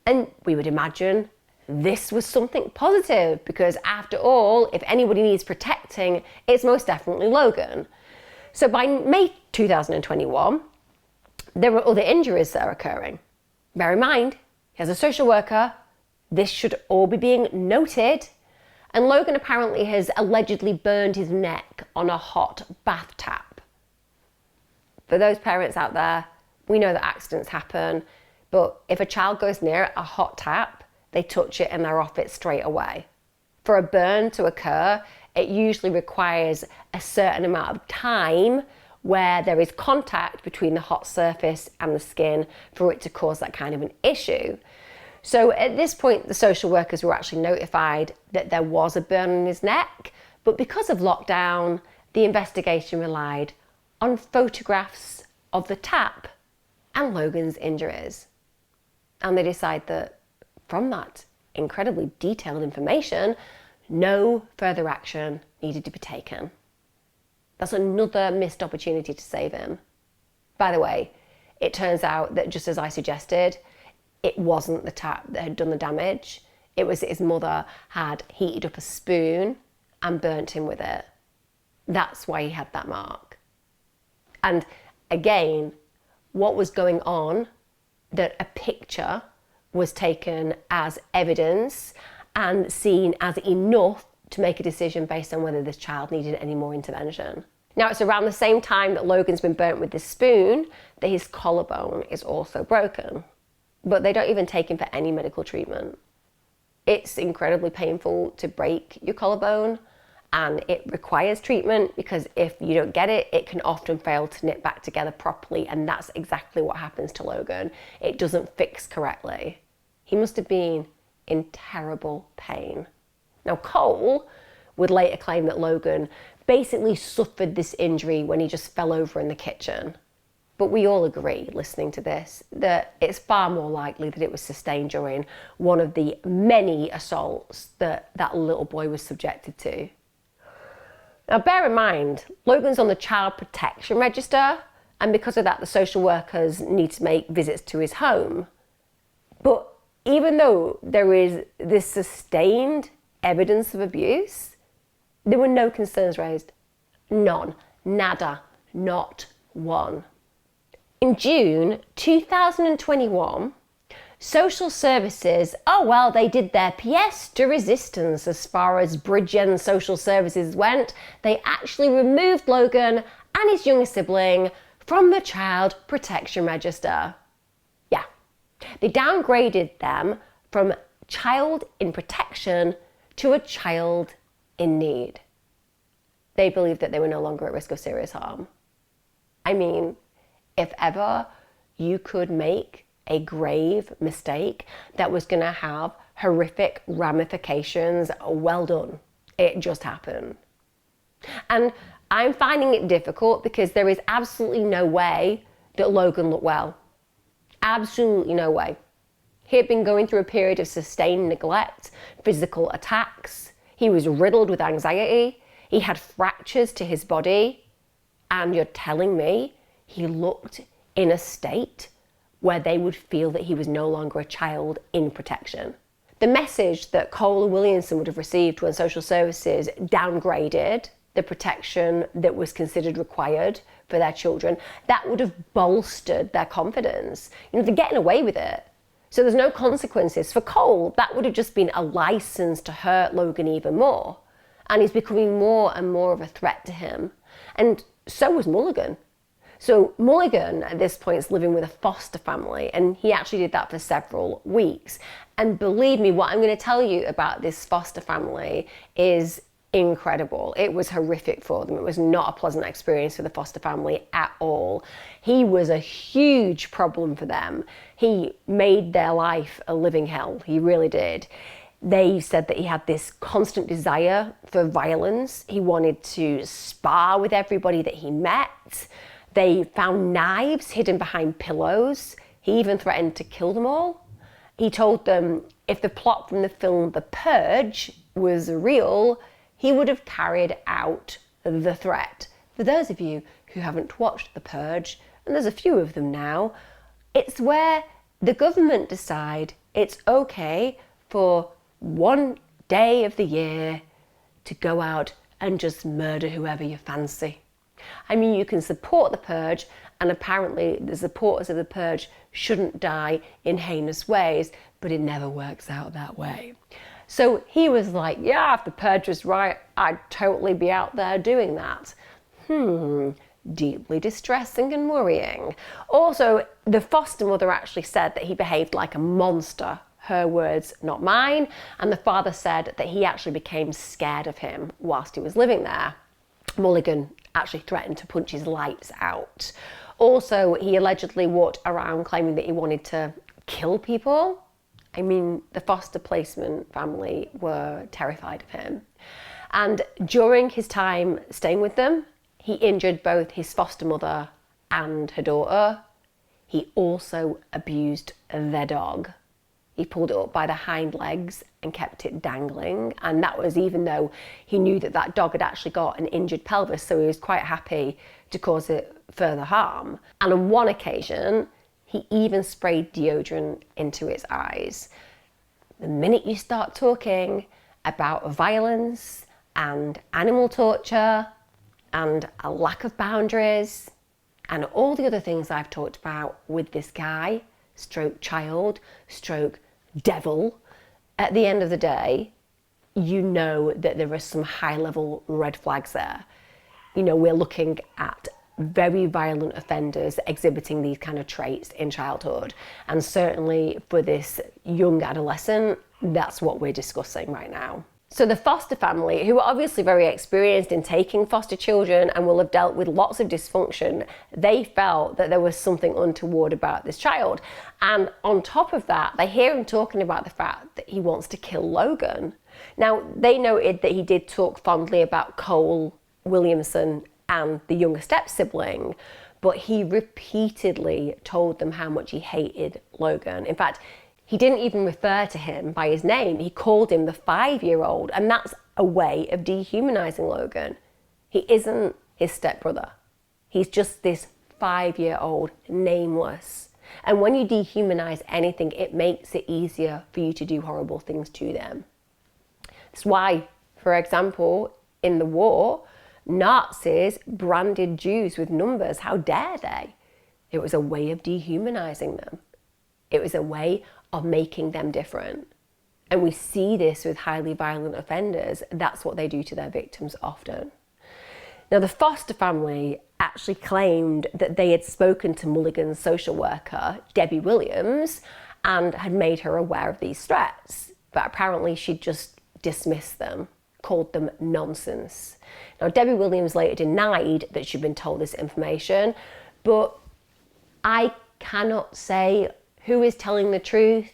And we would imagine this was something positive, because after all, if anybody needs protecting, it's most definitely Logan. So by May 2021, there are other injuries that are occurring. Bear in mind, he has a social worker. This should all be being noted. And Logan apparently has allegedly burned his neck on a hot bath tap. For those parents out there, we know that accidents happen, but if a child goes near a hot tap, they touch it and they're off it straight away. For a burn to occur, it usually requires a certain amount of time where there is contact between the hot surface and the skin for it to cause that kind of an issue. So at this point, the social workers were actually notified that there was a burn on his neck, but because of lockdown, the investigation relied on photographs of the tap and Logan's injuries. And they decide that from that incredibly detailed information, no further action needed to be taken. That's another missed opportunity to save him. By the way, it turns out that just as I suggested, it wasn't the tap that had done the damage. It was that his mother had heated up a spoon and burnt him with it. That's why he had that mark. And again, what was going on, that a picture was taken as evidence and seen as enough to make a decision based on whether this child needed any more intervention. Now, it's around the same time that Logan's been burnt with this spoon that his collarbone is also broken. But they don't even take him for any medical treatment. It's incredibly painful to break your collarbone, and it requires treatment because if you don't get it, it can often fail to knit back together properly, and that's exactly what happens to Logan. It doesn't fix correctly. He must have been in terrible pain. Now, Cole would later claim that Logan basically suffered this injury when he just fell over in the kitchen. But we all agree, listening to this, that it's far more likely that it was sustained during one of the many assaults that that little boy was subjected to. Now, bear in mind, Logan's on the child protection register, and because of that, the social workers need to make visits to his home. But even though there is this sustained evidence of abuse, there were no concerns raised. None. Nada. Not one. In June 2021, social services, they did their pièce de résistance as far as Bridgen social services went. They actually removed Logan and his younger sibling from the child protection register. Yeah, they downgraded them from child in protection to a child in need. They believed that they were no longer at risk of serious harm. I mean, if ever you could make a grave mistake that was going to have horrific ramifications, well done. It just happened. And I'm finding it difficult because there is absolutely no way that Logan looked well. Absolutely no way. He had been going through a period of sustained neglect, physical attacks. He was riddled with anxiety. He had fractures to his body. And you're telling me he looked in a state where they would feel that he was no longer a child in protection. The message that Cole and Williamson would have received when social services downgraded the protection that was considered required for their children, that would have bolstered their confidence. They're getting away with it. So there's no consequences. For Cole, that would have just been a license to hurt Logan even more. And he's becoming more and more of a threat to him. And so was Mulligan. So Mulligan at this point is living with a foster family, and he actually did that for several weeks. And believe me, what I'm going to tell you about this foster family is incredible. It was horrific for them. It was not a pleasant experience for the foster family at all. He was a huge problem for them. He made their life a living hell. He really did. They said that he had this constant desire for violence. He wanted to spar with everybody that he met. They found knives hidden behind pillows. He even threatened to kill them all. He told them if the plot from the film The Purge was real, he would have carried out the threat. For those of you who haven't watched The Purge, and there's a few of them now, it's where the government decide it's okay for one day of the year to go out and just murder whoever you fancy. I mean, you can support The Purge and apparently the supporters of the purge shouldn't die in heinous ways, but it never works out that way. So he was like, yeah, if the purge was right, I'd totally be out there doing that. Deeply distressing and worrying. Also, the foster mother actually said that he behaved like a monster. Her words, not mine. And the father said that he actually became scared of him whilst he was living there. Mulligan actually threatened to punch his lights out. Also, he allegedly walked around claiming that he wanted to kill people. I mean, the foster placement family were terrified of him. And during his time staying with them, he injured both his foster mother and her daughter. He also abused their dog. He pulled it up by the hind legs and kept it dangling. And that was even though he knew that that dog had actually got an injured pelvis, so he was quite happy to cause it further harm. And on one occasion, he even sprayed deodorant into its eyes. The minute you start talking about violence and animal torture and a lack of boundaries and all the other things I've talked about with this guy, stroke child, stroke devil, at the end of the day, you know that there are some high-level red flags there. You know, we're looking at very violent offenders exhibiting these kind of traits in childhood. And certainly for this young adolescent, that's what we're discussing right now. So the foster family, who are obviously very experienced in taking foster children and will have dealt with lots of dysfunction, they felt that there was something untoward about this child. And on top of that, they hear him talking about the fact that he wants to kill Logan. Now, they noted that he did talk fondly about Cole Williamson and the younger step-sibling, but he repeatedly told them how much he hated Logan. In fact, he didn't even refer to him by his name. He called him the 5-year-old, and that's a way of dehumanizing Logan. He isn't his stepbrother. He's just this 5-year-old, nameless. And when you dehumanize anything, it makes it easier for you to do horrible things to them. That's why, for example, in the war, Nazis branded Jews with numbers. How dare they? It was a way of dehumanizing them. It was a way of making them different. And we see this with highly violent offenders. That's what they do to their victims often. Now, the foster family actually claimed that they had spoken to Mulligan's social worker, Debbie Williams, and had made her aware of these threats. But apparently she'd just dismissed them, called them nonsense. Now, Debbie Williams later denied that she'd been told this information, but I cannot say who is telling the truth,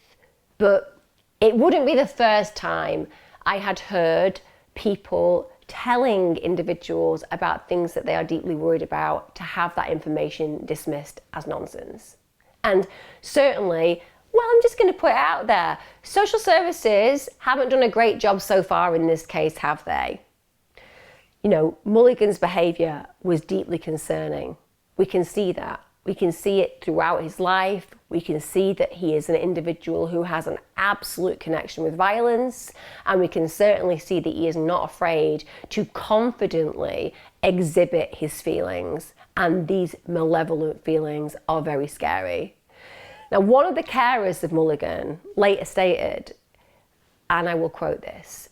but it wouldn't be the first time I had heard people telling individuals about things that they are deeply worried about to have that information dismissed as nonsense. And certainly, well, I'm just going to put it out there, social services haven't done a great job so far in this case, have they? You know, Mulligan's behaviour was deeply concerning. We can see that. We can see it throughout his life. We can see that he is an individual who has an absolute connection with violence. And we can certainly see that he is not afraid to confidently exhibit his feelings. And these malevolent feelings are very scary. Now, one of the carers of Mulligan later stated, and I will quote this,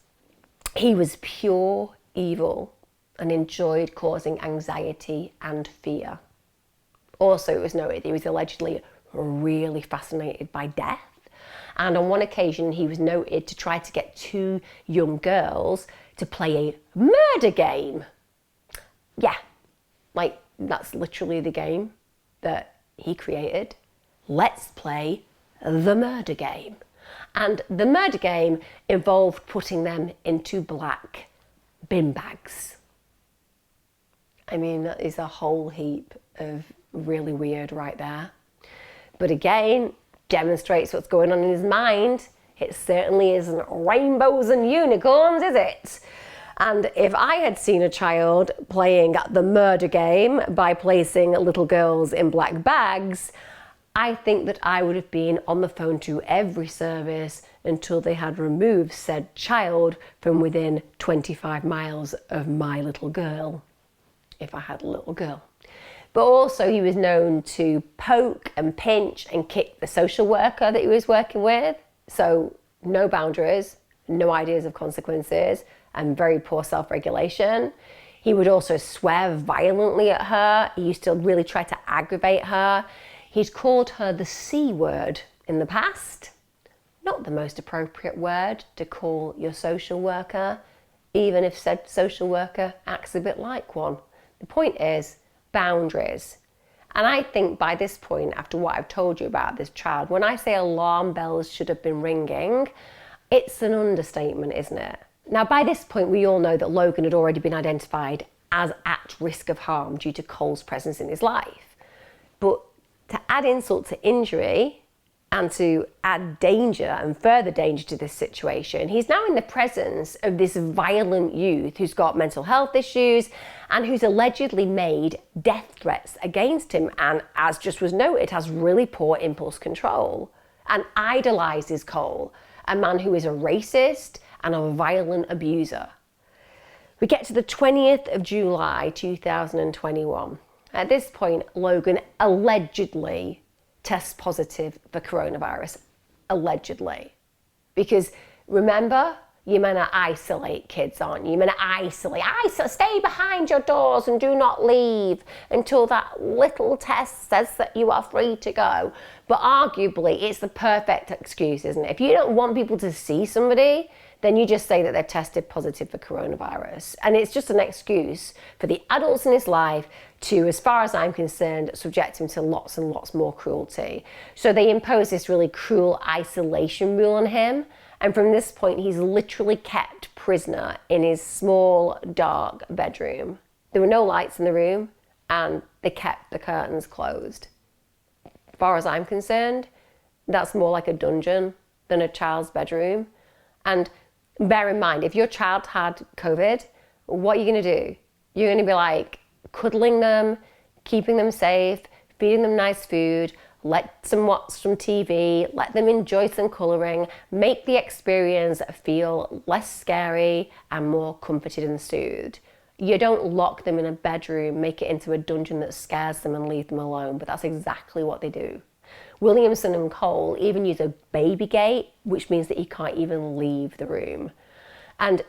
"He was pure evil and enjoyed causing anxiety and fear." Also, it was noted he was allegedly really fascinated by death. And on one occasion, he was noted to try to get 2 young girls to play a murder game. Yeah, like that's literally the game that he created. Let's play the murder game. And the murder game involved putting them into black bin bags. I mean, that is a whole heap of really weird right there. But again, demonstrates what's going on in his mind. It certainly isn't rainbows and unicorns, is it? And if I had seen a child playing at the murder game by placing little girls in black bags, I think that I would have been on the phone to every service until they had removed said child from within 25 miles of my little girl, if I had a little girl. But also he was known to poke and pinch and kick the social worker that he was working with. So no boundaries, no ideas of consequences, and very poor self-regulation. He would also swear violently at her. He used to really try to aggravate her. He's called her the C word in the past. Not the most appropriate word to call your social worker, even if said social worker acts a bit like one. The point is boundaries. And I think by this point, after what I've told you about this child, when I say alarm bells should have been ringing, it's an understatement, isn't it? Now, by this point, we all know that Logan had already been identified as at risk of harm due to Cole's presence in his life. But to add insult to injury and to add danger and further danger to this situation, he's now in the presence of this violent youth who's got mental health issues and who's allegedly made death threats against him and, as just was noted, has really poor impulse control and idolizes Cole, a man who is a racist and a violent abuser. We get to the 20th of July 2021. At this point, Logan allegedly tests positive for coronavirus. Allegedly. Because remember, you're meant to isolate kids, aren't you? You're meant to isolate, stay behind your doors and do not leave until that little test says that you are free to go. But arguably, it's the perfect excuse, isn't it? If you don't want people to see somebody, then you just say that they've tested positive for coronavirus. And it's just an excuse for the adults in his life to, as far as I'm concerned, subject him to lots and lots more cruelty. So they impose this really cruel isolation rule on him. And from this point, he's literally kept prisoner in his small, dark bedroom. There were no lights in the room, and they kept the curtains closed. As far as I'm concerned, that's more like a dungeon than a child's bedroom. And bear in mind, if your child had COVID, what are you going to do? You're going to be like cuddling them, keeping them safe, feeding them nice food, let them watch some TV, let them enjoy some colouring, make the experience feel less scary and more comforted and soothed. You don't lock them in a bedroom, make it into a dungeon that scares them and leave them alone, but that's exactly what they do. Williamson and Cole even use a baby gate, which means that he can't even leave the room. And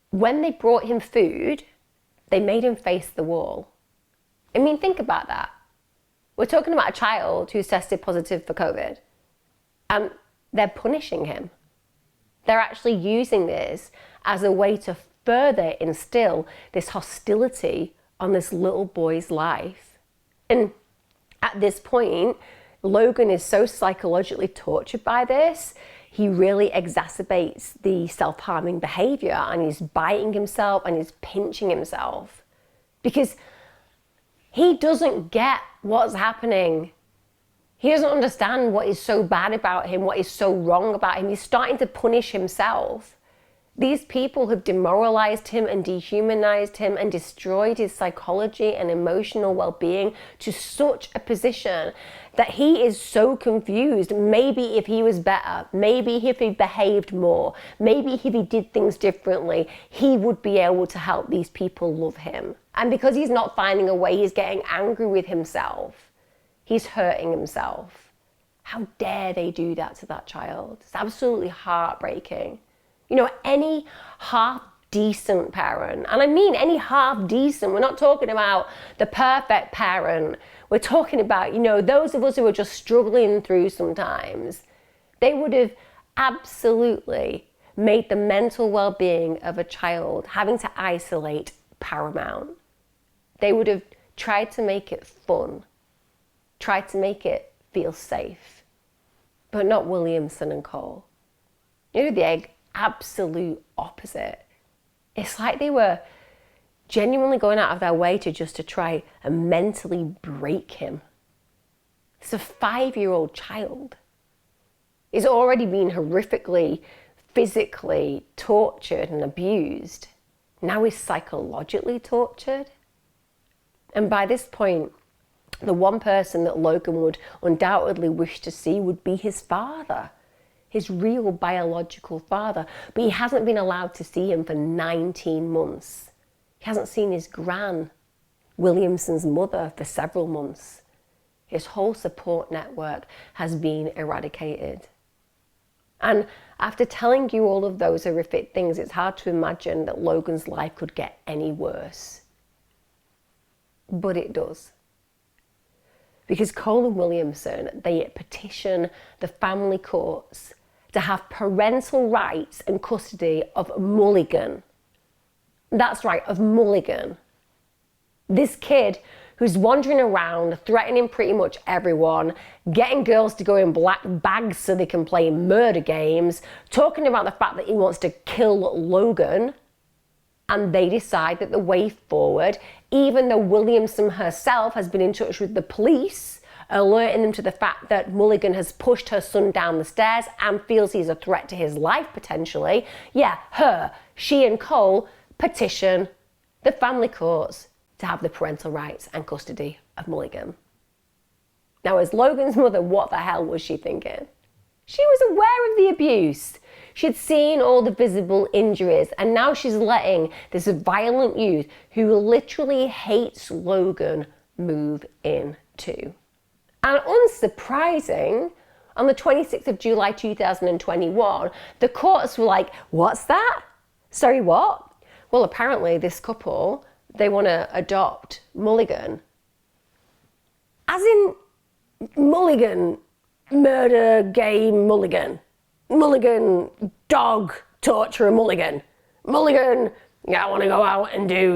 when they brought him food, they made him face the wall. I mean, think about that. We're talking about a child who's tested positive for COVID, and they're punishing him. They're actually using this as a way to further instill this hostility on this little boy's life. And at this point, Logan is so psychologically tortured by this, he really exacerbates the self-harming behavior, and he's biting himself and he's pinching himself because he doesn't get what's happening. He doesn't understand what is so bad about him, what is so wrong about him. He's starting to punish himself. These people have demoralized him and dehumanized him and destroyed his psychology and emotional well-being to such a position that he is so confused. Maybe if he was better, maybe if he behaved more, maybe if he did things differently, he would be able to help these people love him. And because he's not finding a way, he's getting angry with himself. He's hurting himself. How dare they do that to that child? It's absolutely heartbreaking. You know, any half-decent parent, and I mean any half-decent, we're not talking about the perfect parent, we're talking about, you know, those of us who are just struggling through sometimes, they would have absolutely made the mental well-being of a child having to isolate paramount. They would have tried to make it fun, tried to make it feel safe, but not Williamson and Cole. You know, the absolute opposite. It's like they were genuinely going out of their way to try and mentally break him. It's a 5-year-old child. He's already been horrifically, physically tortured and abused. Now he's psychologically tortured. And by this point, the one person that Logan would undoubtedly wish to see would be his father. His real biological father, but he hasn't been allowed to see him for 19 months. He hasn't seen his gran Williamson's mother for several months. His whole support network has been eradicated. And after telling you all of those horrific things, it's hard to imagine that Logan's life could get any worse. But it does. Because Cole and Williamson, they petition the family courts to have parental rights and custody of Mulligan. That's right, of Mulligan. This kid who's wandering around, threatening pretty much everyone, getting girls to go in black bags so they can play murder games, talking about the fact that he wants to kill Logan. And they decide that the way forward, even though Williamson herself has been in touch with the police, alerting them to the fact that Mulligan has pushed her son down the stairs and feels he's a threat to his life potentially, she and Cole petition the family courts to have the parental rights and custody of Mulligan. Now, as Logan's mother, what the hell was she thinking? She was aware of the abuse. She'd seen all the visible injuries, and now she's letting this violent youth who literally hates Logan move in too. And unsurprising, on the 26th of July 2021, the courts were like, what's that? Sorry, what? Well, apparently this couple, they want to adopt Mulligan. As in Mulligan, murder game Mulligan. Mulligan, dog torturer Mulligan. Mulligan, I want to go out and do,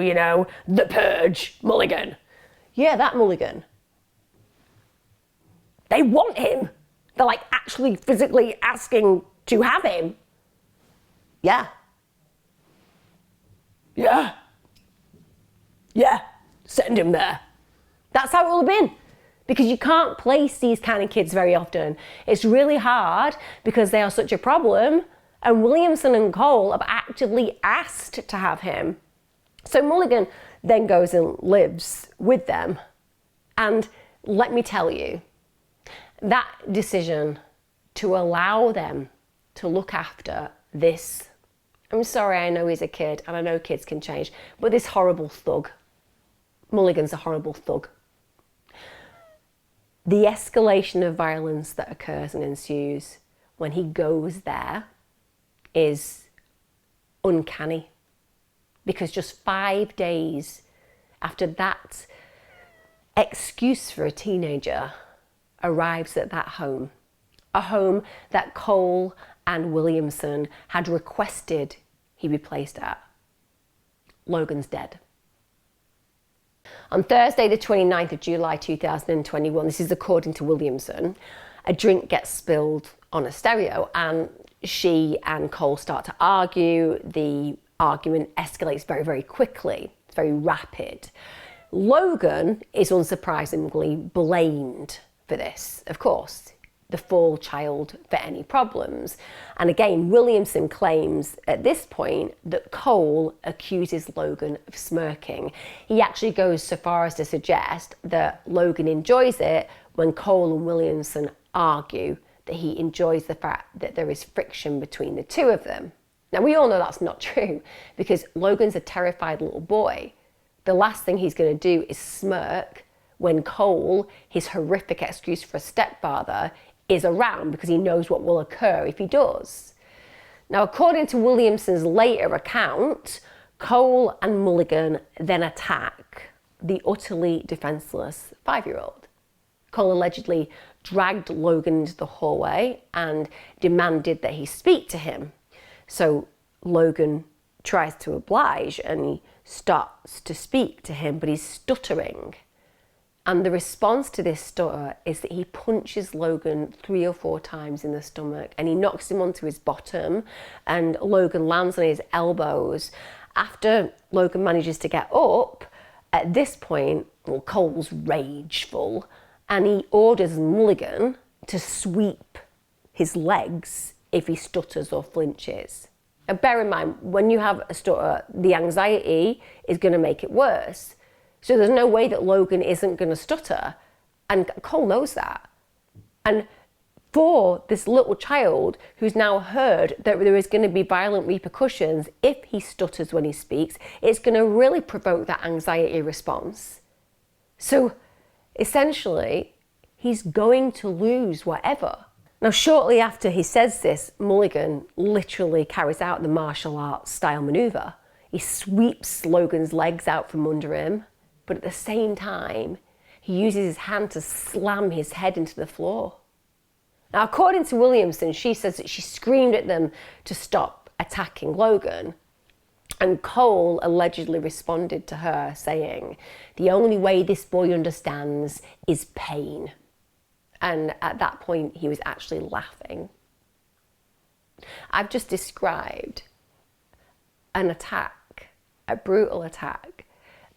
the purge Mulligan. Yeah, that Mulligan. They want him. They're like actually physically asking to have him. Yeah. Yeah, send him there. That's how it will have been. Because you can't place these kind of kids very often. It's really hard because they are such a problem. And Williamson and Cole have actively asked to have him. So Mulligan then goes and lives with them. And let me tell you, that decision to allow them to look after this, I'm sorry, I know he's a kid and I know kids can change, but this horrible thug, Mulligan's a horrible thug. The escalation of violence that occurs and ensues when he goes there is uncanny. Because just 5 days after that excuse for a teenager arrives at that home, a home that Cole and Williamson had requested he be placed at, Logan's dead. On Thursday, the 29th of July 2021, this is according to Williamson, a drink gets spilled on a stereo and she and Cole start to argue. The argument escalates very, very quickly. It's very rapid. Logan is unsurprisingly blamed for this, of course, the fall child for any problems. And again, Williamson claims at this point that Cole accuses Logan of smirking. He actually goes so far as to suggest that Logan enjoys it when Cole and Williamson argue, that he enjoys the fact that there is friction between the two of them. Now, we all know that's not true because Logan's a terrified little boy. The last thing he's going to do is smirk when Cole, his horrific excuse for a stepfather, is around because he knows what will occur if he does. Now, according to Williamson's later account, Cole and Mulligan then attack the utterly defenseless 5-year-old. Cole allegedly dragged Logan into the hallway and demanded that he speak to him. So Logan tries to oblige and he starts to speak to him, but he's stuttering. And the response to this stutter is that he punches Logan 3 or 4 times in the stomach and he knocks him onto his bottom and Logan lands on his elbows. After Logan manages to get up, at this point, Cole's rageful and he orders Mulligan to sweep his legs if he stutters or flinches. And bear in mind, when you have a stutter, the anxiety is going to make it worse. So there's no way that Logan isn't going to stutter. And Cole knows that. And for this little child who's now heard that there is going to be violent repercussions if he stutters when he speaks, it's going to really provoke that anxiety response. So essentially, he's going to lose whatever. Now, shortly after he says this, Mulligan literally carries out the martial arts style maneuver. He sweeps Logan's legs out from under him, but at the same time, he uses his hand to slam his head into the floor. Now, according to Williamson, she says that she screamed at them to stop attacking Logan. And Cole allegedly responded to her saying, "The only way this boy understands is pain." And at that point, he was actually laughing. I've just described an attack, a brutal attack,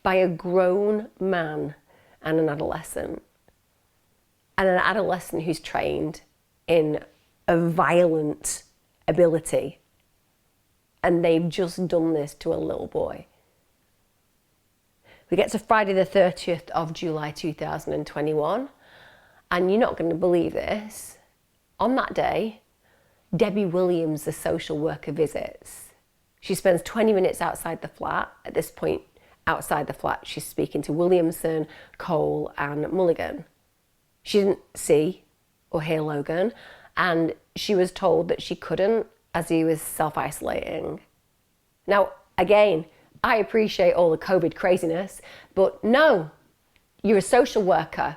by a grown man and an adolescent. And an adolescent who's trained in a violent ability. And they've just done this to a little boy. We get to Friday the 30th of July 2021. And you're not going to believe this. On that day, Debbie Williams, the social worker, visits. She spends 20 minutes outside the flat. At this point, outside the flat, she's speaking to Williamson, Cole, and Mulligan. She didn't see or hear Logan, and she was told that she couldn't as he was self-isolating. Now, again, I appreciate all the COVID craziness, but no, you're a social worker.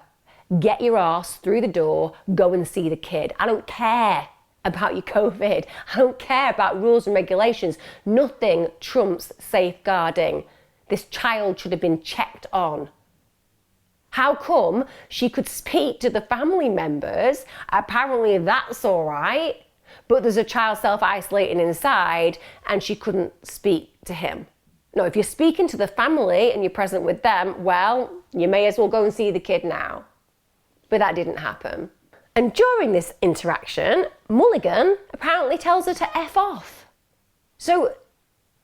Get your ass through the door, go and see the kid. I don't care about your COVID. I don't care about rules and regulations. Nothing trumps safeguarding. This child should have been checked on. How come she could speak to the family members? Apparently that's all right. But there's a child self-isolating inside and she couldn't speak to him. No, if you're speaking to the family and you're present with them, well, you may as well go and see the kid now. But that didn't happen. And during this interaction, Mulligan apparently tells her to F off. So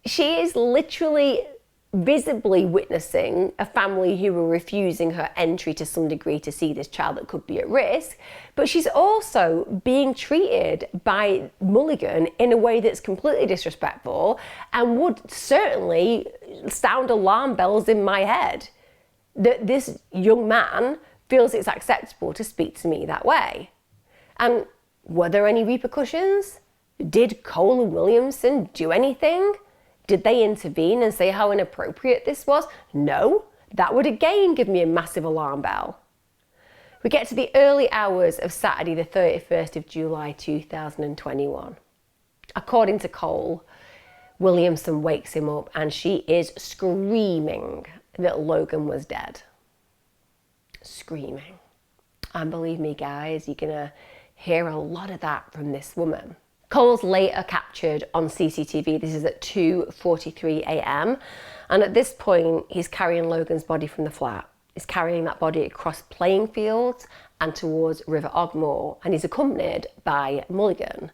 she is literally visibly witnessing a family who were refusing her entry to some degree to see this child that could be at risk, but she's also being treated by Mulligan in a way that's completely disrespectful and would certainly sound alarm bells in my head. That this young man feels it's acceptable to speak to me that way. And were there any repercussions? Did Cole and Williamson do anything? Did they intervene and say how inappropriate this was? No, that would again give me a massive alarm bell. We get to the early hours of Saturday the 31st of July 2021. According to Cole, Williamson wakes him up and she is screaming that Logan was dead. Screaming. And believe me guys, you're gonna hear a lot of that from this woman. Cole's later captured on CCTV. This is at 2:43 a.m. And at this point, he's carrying Logan's body from the flat. He's carrying that body across playing fields and towards River Ogmore. And he's accompanied by Mulligan.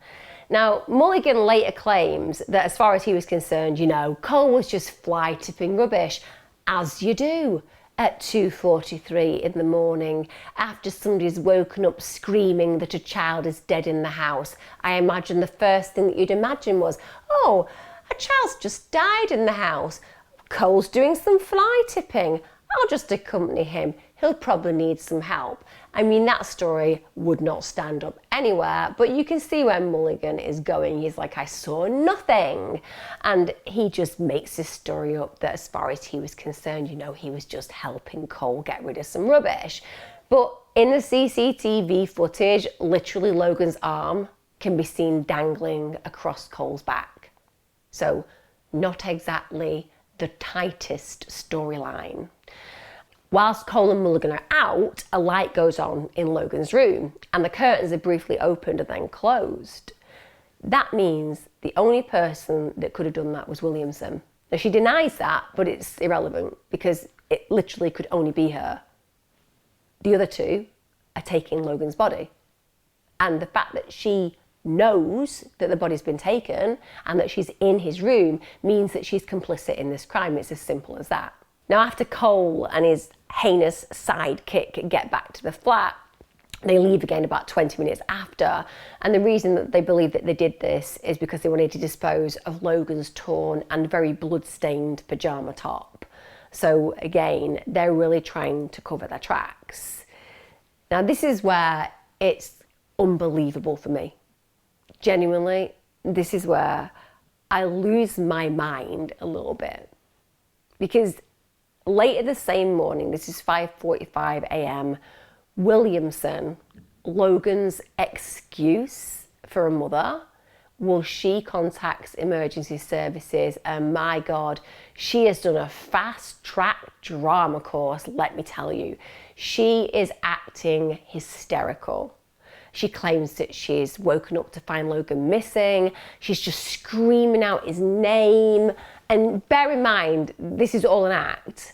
Now, Mulligan later claims that as far as he was concerned, Cole was just fly tipping rubbish, as you do at 2:43 in the morning after somebody's woken up screaming that a child is dead in the house. I imagine the first thing that you'd imagine was, oh, a child's just died in the house. Cole's doing some fly tipping. I'll just accompany him. He'll probably need some help. I mean, that story would not stand up anywhere, but you can see where Mulligan is going. He's like, I saw nothing. And he just makes this story up that as far as he was concerned, he was just helping Cole get rid of some rubbish. But in the CCTV footage, literally Logan's arm can be seen dangling across Cole's back. So not exactly the tightest storyline. Whilst Cole and Mulligan are out, a light goes on in Logan's room and the curtains are briefly opened and then closed. That means the only person that could have done that was Williamson. Now she denies that, but it's irrelevant because it literally could only be her. The other two are taking Logan's body. And the fact that she knows that the body's been taken and that she's in his room means that she's complicit in this crime. It's as simple as that. Now, after Cole and his heinous sidekick get back to the flat, they leave again about 20 minutes after. And the reason that they believe that they did this is because they wanted to dispose of Logan's torn and very blood-stained pyjama top. So again, they're really trying to cover their tracks. Now, this is where it's unbelievable for me. Genuinely, this is where I lose my mind a little bit. Because later the same morning, this is 5:45 a.m., Williamson, Logan's excuse for a mother, well, she contacts emergency services, and my God, she has done a fast track drama course, let me tell you. She is acting hysterical. She claims that she's woken up to find Logan missing. She's just screaming out his name. And bear in mind, this is all an act.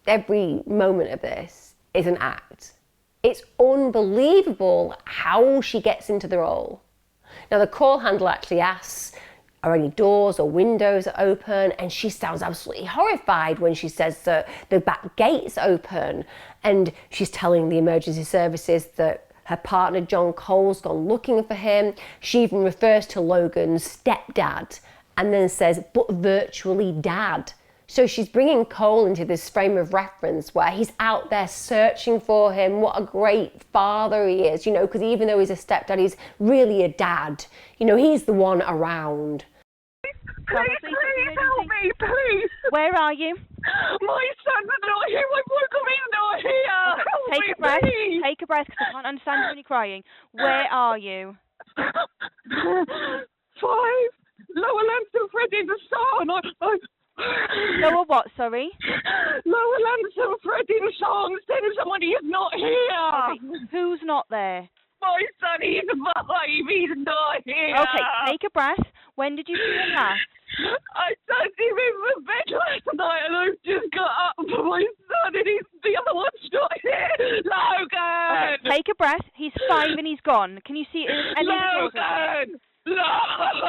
Every moment of this is an act. It's unbelievable how she gets into the role. Now, the call handler actually asks, are any doors or windows open? And she sounds absolutely horrified when she says that the back gate's open. And she's telling the emergency services that her partner, John Cole's gone looking for him. She even refers to Logan's stepdad and then says, but virtually dad. So she's bringing Cole into this frame of reference where he's out there searching for him. What a great father he is, because even though he's a stepdad, he's really a dad. He's the one around. Please help me, please. Where are you? My son's not here. My boyfriend's not here. Okay, Help take me, a breath. please. Take a breath, because I can't understand you when you're crying. Where are you? 5 Lower Lansdowne Freddie's son. Lower what, sorry? Lower Lansdowne Freddie's son said somebody is not here. Okay, who's not there? My son, he's alive. He's not here. Okay, take a breath. When did you see him last? I touched him in the bed last night and I've just got up for my son and the other one's not here. Logan! Okay, take a breath. He's 5 and he's gone. Can you see any of the doors open? Logan!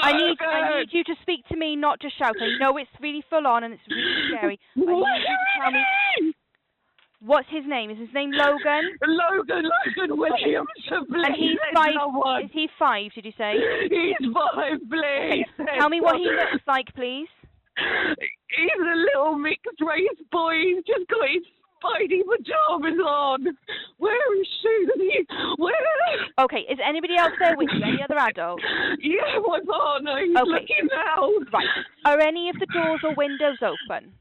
Logan! I need you to speak to me, not just shout. I know it's really full on and it's really scary. I need you to tell me. What's his name? Is his name Logan? Logan Williamson, please. And he's 5. Is he 5, did you say? He's 5, please. Okay. Tell me what he looks like, please. He's a little mixed race boy. He's just got his spidey pajamas on. Wearing shoes. Where? Okay, is anybody else there with you? Any other adults? Yeah, my partner. He's looking now. Right. Are any of the doors or windows open?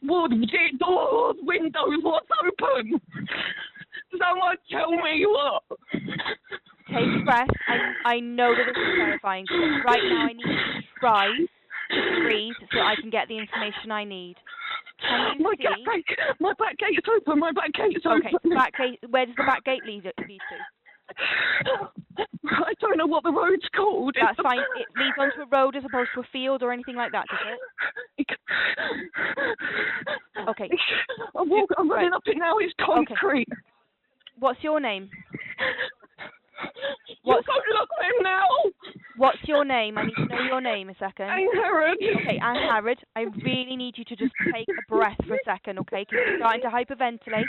Well, doors, windows, what's open? Someone tell me what. Take a breath. I know that this is terrifying. But right now I need you to try to breathe so I can get the information I need. Can you see? My back gate's open. My back gate's open. Okay, back gate. Where does the back gate lead to? I don't know what the road's called. That's fine. It leads onto a road as opposed to a field or anything like that, does it? Okay. I'm running up it now. It's concrete. Okay. What's your name? You can't look at him now. What's your name? I need to know your name a second. I'm Herod. Okay, I'm Herod. I really need you to just take a breath for a second, okay? Because you're starting to hyperventilate.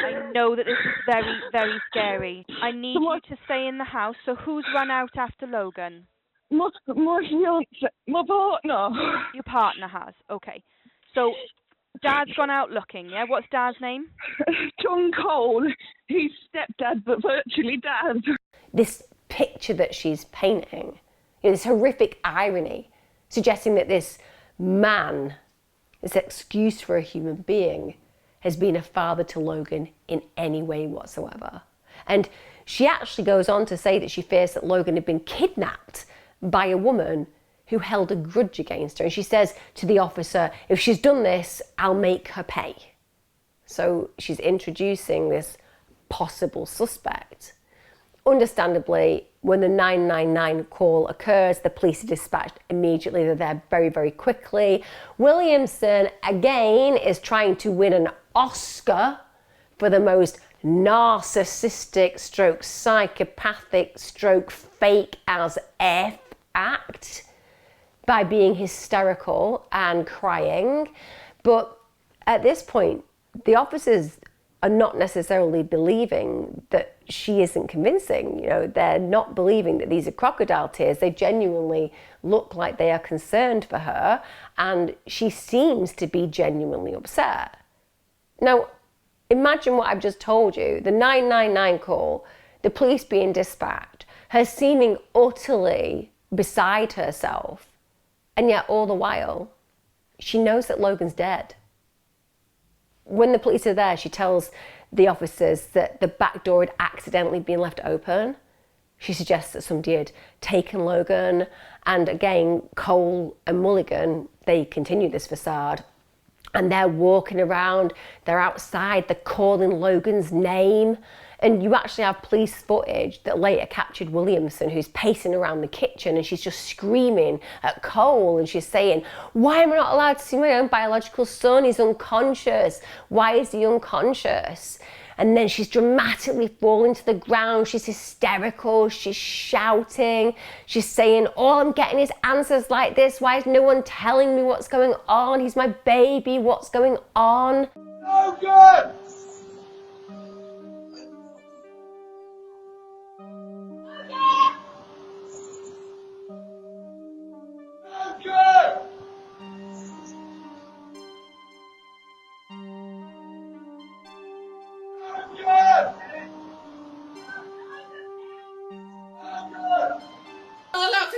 I know that this is very, very scary. I need you to stay in the house. So who's run out after Logan? My fiance, my partner. Your partner has. Okay. So Dad's gone out looking, yeah? What's Dad's name? John Cole. He's stepdad, but virtually dad. This picture that she's painting, this horrific irony, suggesting that this man, this excuse for a human being, has been a father to Logan in any way whatsoever. And she actually goes on to say that she fears that Logan had been kidnapped by a woman who held a grudge against her. And she says to the officer, if she's done this, I'll make her pay. So she's introducing this possible suspect. Understandably, when the 999 call occurs, the police are dispatched immediately. They're there very, very quickly. Williamson, again, is trying to win an Oscar for the most narcissistic stroke psychopathic stroke fake as F act by being hysterical and crying. But at this point, the officers are not necessarily believing that she isn't convincing. You know, they're not believing that these are crocodile tears. They genuinely look like they are concerned for her, and she seems to be genuinely upset. Now, imagine what I've just told you, the 999 call, the police being dispatched, her seeming utterly beside herself, and yet all the while, she knows that Logan's dead. When the police are there, she tells the officers that the back door had accidentally been left open. She suggests that somebody had taken Logan, and again, Cole and Mulligan, they continue this facade, and they're walking around, they're outside, they're calling Logan's name, and you actually have police footage that later captured Williamson, who's pacing around the kitchen, and she's just screaming at Cole, and she's saying, why am I not allowed to see my own biological son? He's unconscious. Why is he unconscious? And then she's dramatically falling to the ground. She's hysterical. She's shouting. She's saying, all I'm getting is answers like this. Why is no one telling me what's going on? He's my baby. What's going on? Oh, God!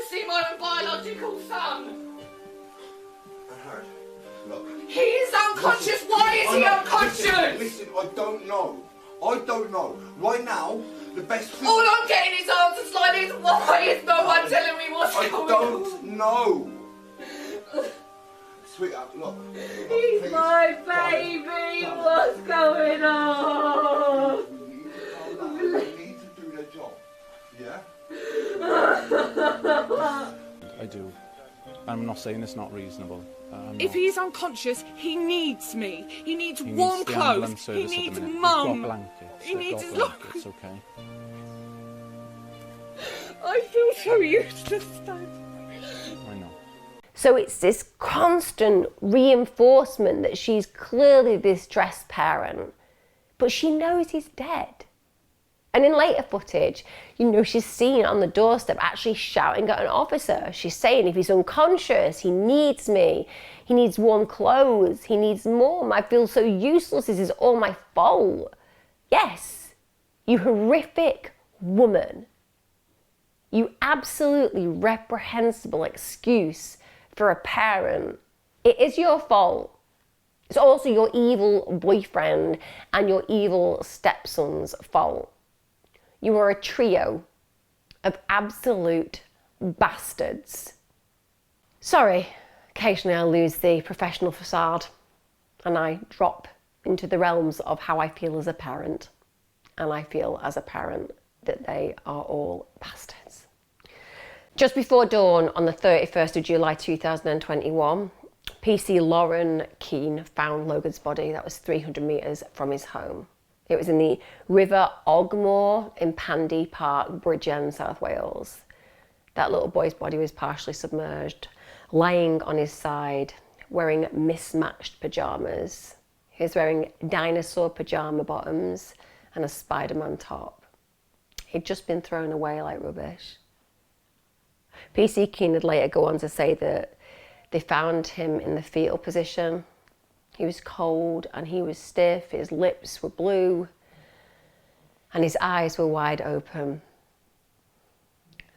See my own biological son. I heard. Look. He's unconscious. Why is he unconscious? Listen, I don't know. I don't know. Right now, the best thing... All I'm getting is answers like this. Why is no one telling me what's going on? I don't know. Sweetheart, look. He's please. my baby. What's going on? We need to do their job. Yeah? I do. I'm not saying it's not reasonable. If he's unconscious, he needs me. He needs He warm needs the clothes. ambulance He service at the needs minute. mum. He's got blankets. He They've needs got his blankets, okay. I feel so useless, Dad. I know. So it's this constant reinforcement that she's clearly this distressed parent, but she knows he's dead. And in later footage, you know, she's seen on the doorstep actually shouting at an officer. She's saying, if he's unconscious, he needs me. He needs warm clothes. He needs mum. I feel so useless. This is all my fault. Yes, you horrific woman. You absolutely reprehensible excuse for a parent. It is your fault. It's also your evil boyfriend and your evil stepson's fault. You are a trio of absolute bastards. Sorry, occasionally I lose the professional facade and I drop into the realms of how I feel as a parent. And I feel as a parent that they are all bastards. Just before dawn on the 31st of July 2021, PC Lauren Keane found Logan's body that was 300 metres from his home. It was in the River Ogmore in Pandy Park, Bridgend, South Wales. That little boy's body was partially submerged, lying on his side, wearing mismatched pyjamas. He was wearing dinosaur pyjama bottoms and a Spider-Man top. He'd just been thrown away like rubbish. PC Keane would later go on to say that they found him in the fetal position. He was cold and he was stiff, his lips were blue and his eyes were wide open.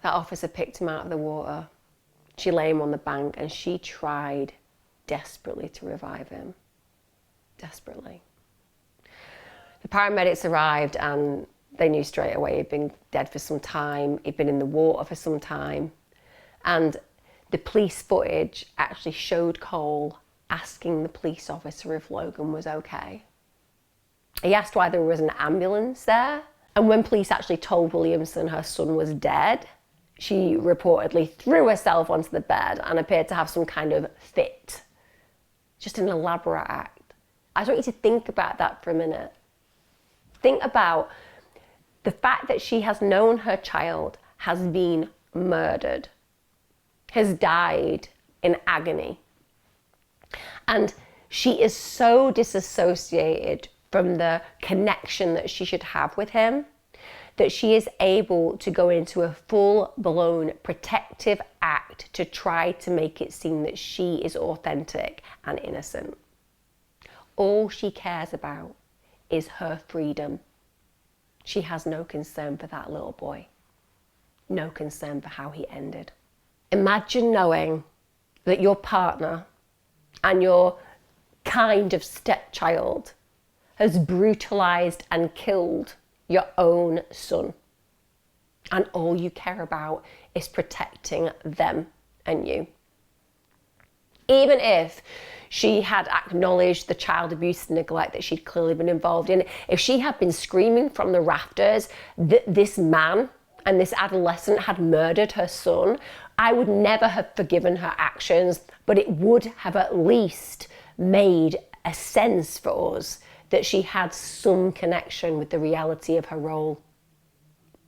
That officer picked him out of the water. She lay him on the bank and she tried desperately to revive him. Desperately. The paramedics arrived and they knew straight away he'd been dead for some time, he'd been in the water for some time, and the police footage actually showed Cole asking the police officer if Logan was okay. He asked why there was an ambulance there, and when police actually told Williamson her son was dead, she reportedly threw herself onto the bed and appeared to have some kind of fit. Just an elaborate act. I just want you to think about that for a minute. Think about the fact that she has known her child has been murdered, has died in agony. And she is so disassociated from the connection that she should have with him that she is able to go into a full-blown protective act to try to make it seem that she is authentic and innocent. All she cares about is her freedom. She has no concern for that little boy. No concern for how he ended. Imagine knowing that your partner and your kind of stepchild has brutalized and killed your own son. And all you care about is protecting them and you. Even if she had acknowledged the child abuse and neglect that she'd clearly been involved in, if she had been screaming from the rafters that this man and this adolescent had murdered her son, I would never have forgiven her actions, but it would have at least made a sense for us that she had some connection with the reality of her role.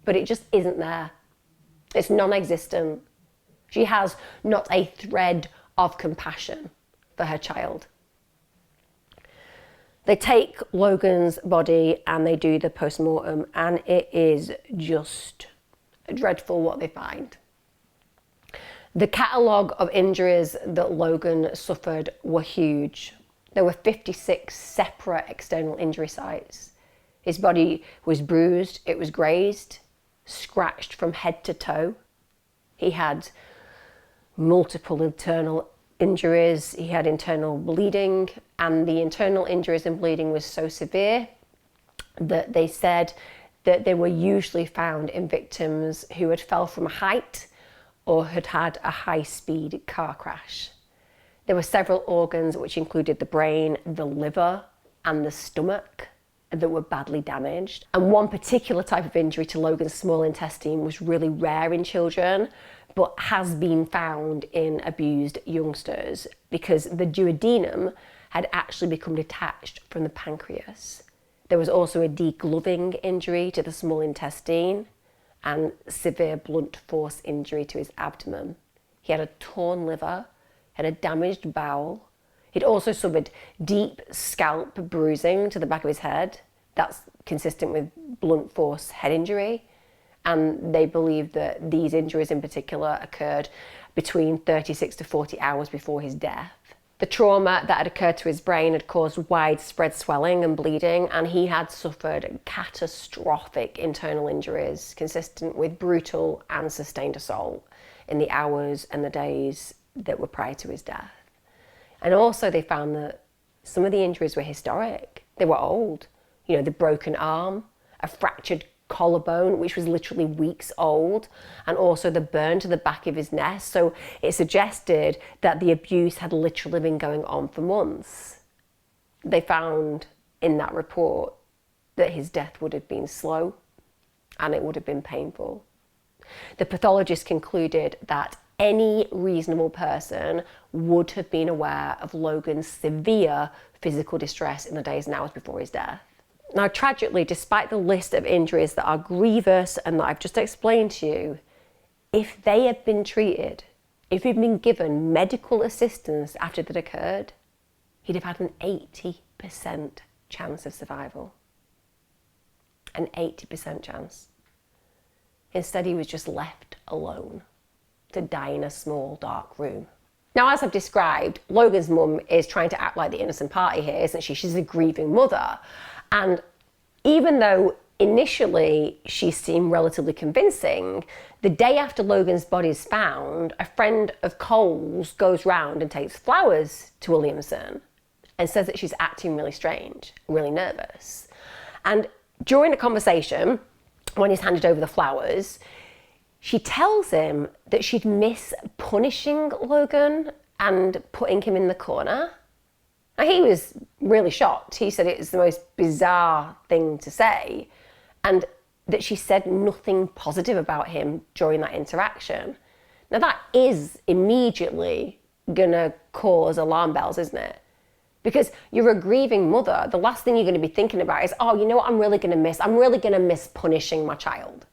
But it just isn't there. It's non-existent. She has not a thread of compassion for her child. They take Logan's body and they do the post-mortem, and it is just dreadful what they find. The catalogue of injuries that Logan suffered were huge. There were 56 separate external injury sites. His body was bruised, it was grazed, scratched from head to toe. He had multiple internal injuries, he had internal bleeding, and the internal injuries and bleeding was so severe that they said that they were usually found in victims who had fell from a height or had had a high-speed car crash. There were several organs, which included the brain, the liver, and the stomach, that were badly damaged. And one particular type of injury to Logan's small intestine was really rare in children, but has been found in abused youngsters because the duodenum had actually become detached from the pancreas. There was also a degloving injury to the small intestine and severe blunt force injury to his abdomen. He had a torn liver, had a damaged bowel. He'd also suffered deep scalp bruising to the back of his head. That's consistent with blunt force head injury. And they believe that these injuries in particular occurred between 36 to 40 hours before his death. The trauma that had occurred to his brain had caused widespread swelling and bleeding, and he had suffered catastrophic internal injuries consistent with brutal and sustained assault in the hours and the days that were prior to his death. And also they found that some of the injuries were historic. They were old. You know, the broken arm, a fractured collarbone, which was literally weeks old, and also the burn to the back of his neck. So it suggested that the abuse had literally been going on for months. They found in that report that his death would have been slow and it would have been painful. The pathologist concluded that any reasonable person would have been aware of Logan's severe physical distress in the days and hours before his death. Now, tragically, despite the list of injuries that are grievous and that I've just explained to you, if they had been treated, if he'd been given medical assistance after that occurred, he'd have had an 80% chance of survival. An 80% chance. Instead, he was just left alone to die in a small, dark room. Now, as I've described, Logan's mum is trying to act like the innocent party here, isn't she? She's a grieving mother. And even though initially she seemed relatively convincing, the day after Logan's body is found, a friend of Cole's goes round and takes flowers to Williamson and says that she's acting really strange, really nervous. And during the conversation, when he's handed over the flowers, she tells him that she'd miss punishing Logan and putting him in the corner. Now, he was really shocked. He said it was the most bizarre thing to say, and that she said nothing positive about him during that interaction. Now, that is immediately gonna cause alarm bells, isn't it? Because you're a grieving mother, the last thing you're gonna be thinking about is, oh, you know what I'm really gonna miss? I'm really gonna miss punishing my child.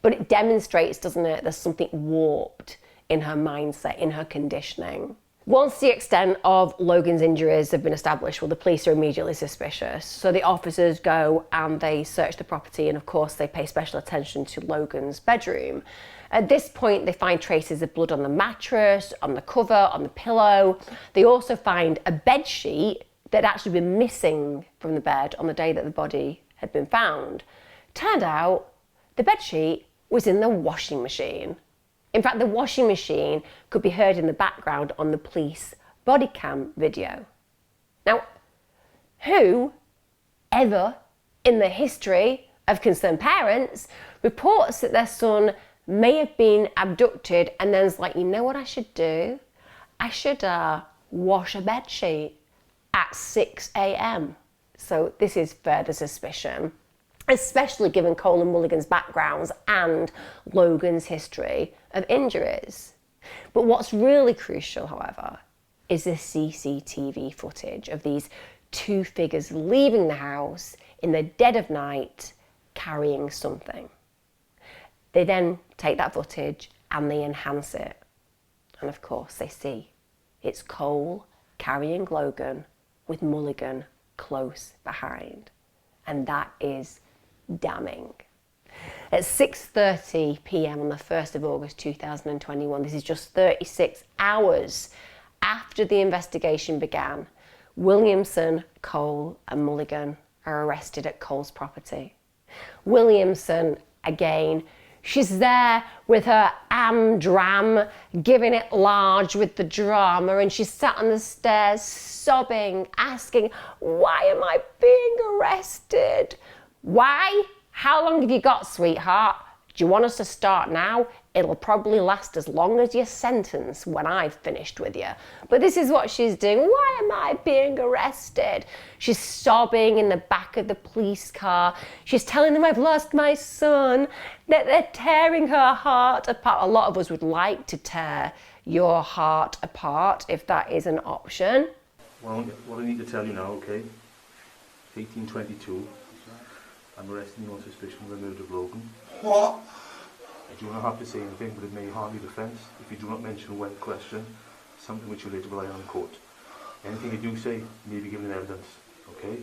But it demonstrates, doesn't it, there's something warped in her mindset, in her conditioning. Once the extent of Logan's injuries have been established, well, the police are immediately suspicious. So the officers go and they search the property, and of course they pay special attention to Logan's bedroom. At this point, they find traces of blood on the mattress, on the cover, on the pillow. They also find a bed sheet that had actually been missing from the bed on the day that the body had been found. Turned out the bed sheet was in the washing machine. In fact, the washing machine could be heard in the background on the police body cam video. Now, who ever in the history of concerned parents reports that their son may have been abducted and then's like, you know what I should do? I should wash a bed sheet at 6 a.m. So this is further suspicion, especially given Cole and Mulligan's backgrounds and Logan's history of injuries. But what's really crucial, however, is the CCTV footage of these two figures leaving the house in the dead of night carrying something. They then take that footage and they enhance it. And of course they see it's Cole carrying Logan with Mulligan close behind. And that is damning. At 6:30 p.m. on the 1st of August 2021, this is just 36 hours after the investigation began, Williamson, Cole and Mulligan are arrested at Cole's property. Williamson, again, she's there with her dram, giving it large with the drama, and she's sat on the stairs sobbing, asking, why am I being arrested? Why? How long have you got, sweetheart? Do you want us to start now? It'll probably last as long as your sentence when I've finished with you. But this is what she's doing. Why am I being arrested? She's sobbing in the back of the police car. She's telling them I've lost my son, that they're tearing her heart apart. A lot of us would like to tear your heart apart if that is an option. Well, what I need to tell you now, okay? 1822. I'm arresting you on suspicion of the murder of Logan. What? I do not have to say anything, but it may harm your defence if you do not mention when question, something which you later rely on in court. Anything you do say may be given in evidence, okay?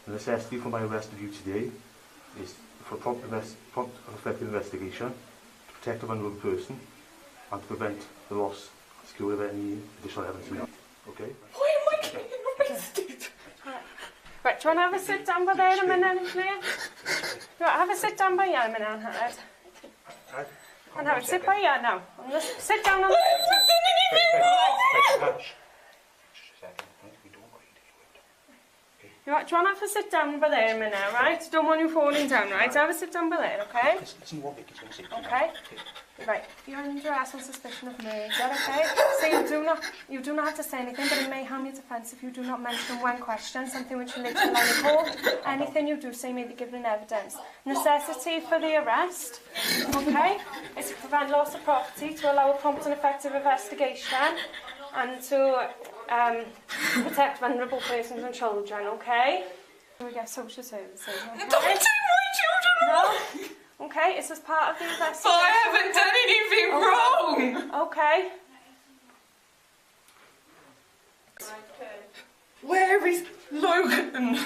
The necessity for my arrest of you today is for prompt and effective investigation, to protect a vulnerable person, and to prevent the loss and secure of any additional evidence we need, okay? Why am I getting arrested? Right, do you want to have a sit down by there a minute, please? Do you want to have a sit down by here a minute, Hannah? And have a sit by here now. Sit down on the... I haven't done anything wrong! Do you want to have a sit down by there a minute, right? Don't want you falling down, right? Have a sit down by there, okay? Okay? Right, you're under arrest on suspicion of murder, okay? So you do not have to say anything, but it may harm your defence if you do not mention when questioned, something which relates to line of court. Anything you do say may be given in evidence. Necessity for the arrest, okay, is to prevent loss of property, to allow a prompt and effective investigation, and to protect vulnerable persons and children, okay? We get social services, okay? Don't take my children away! No? Okay, it's as part of the investigation. But I haven't done anything wrong! Okay. Where is Logan?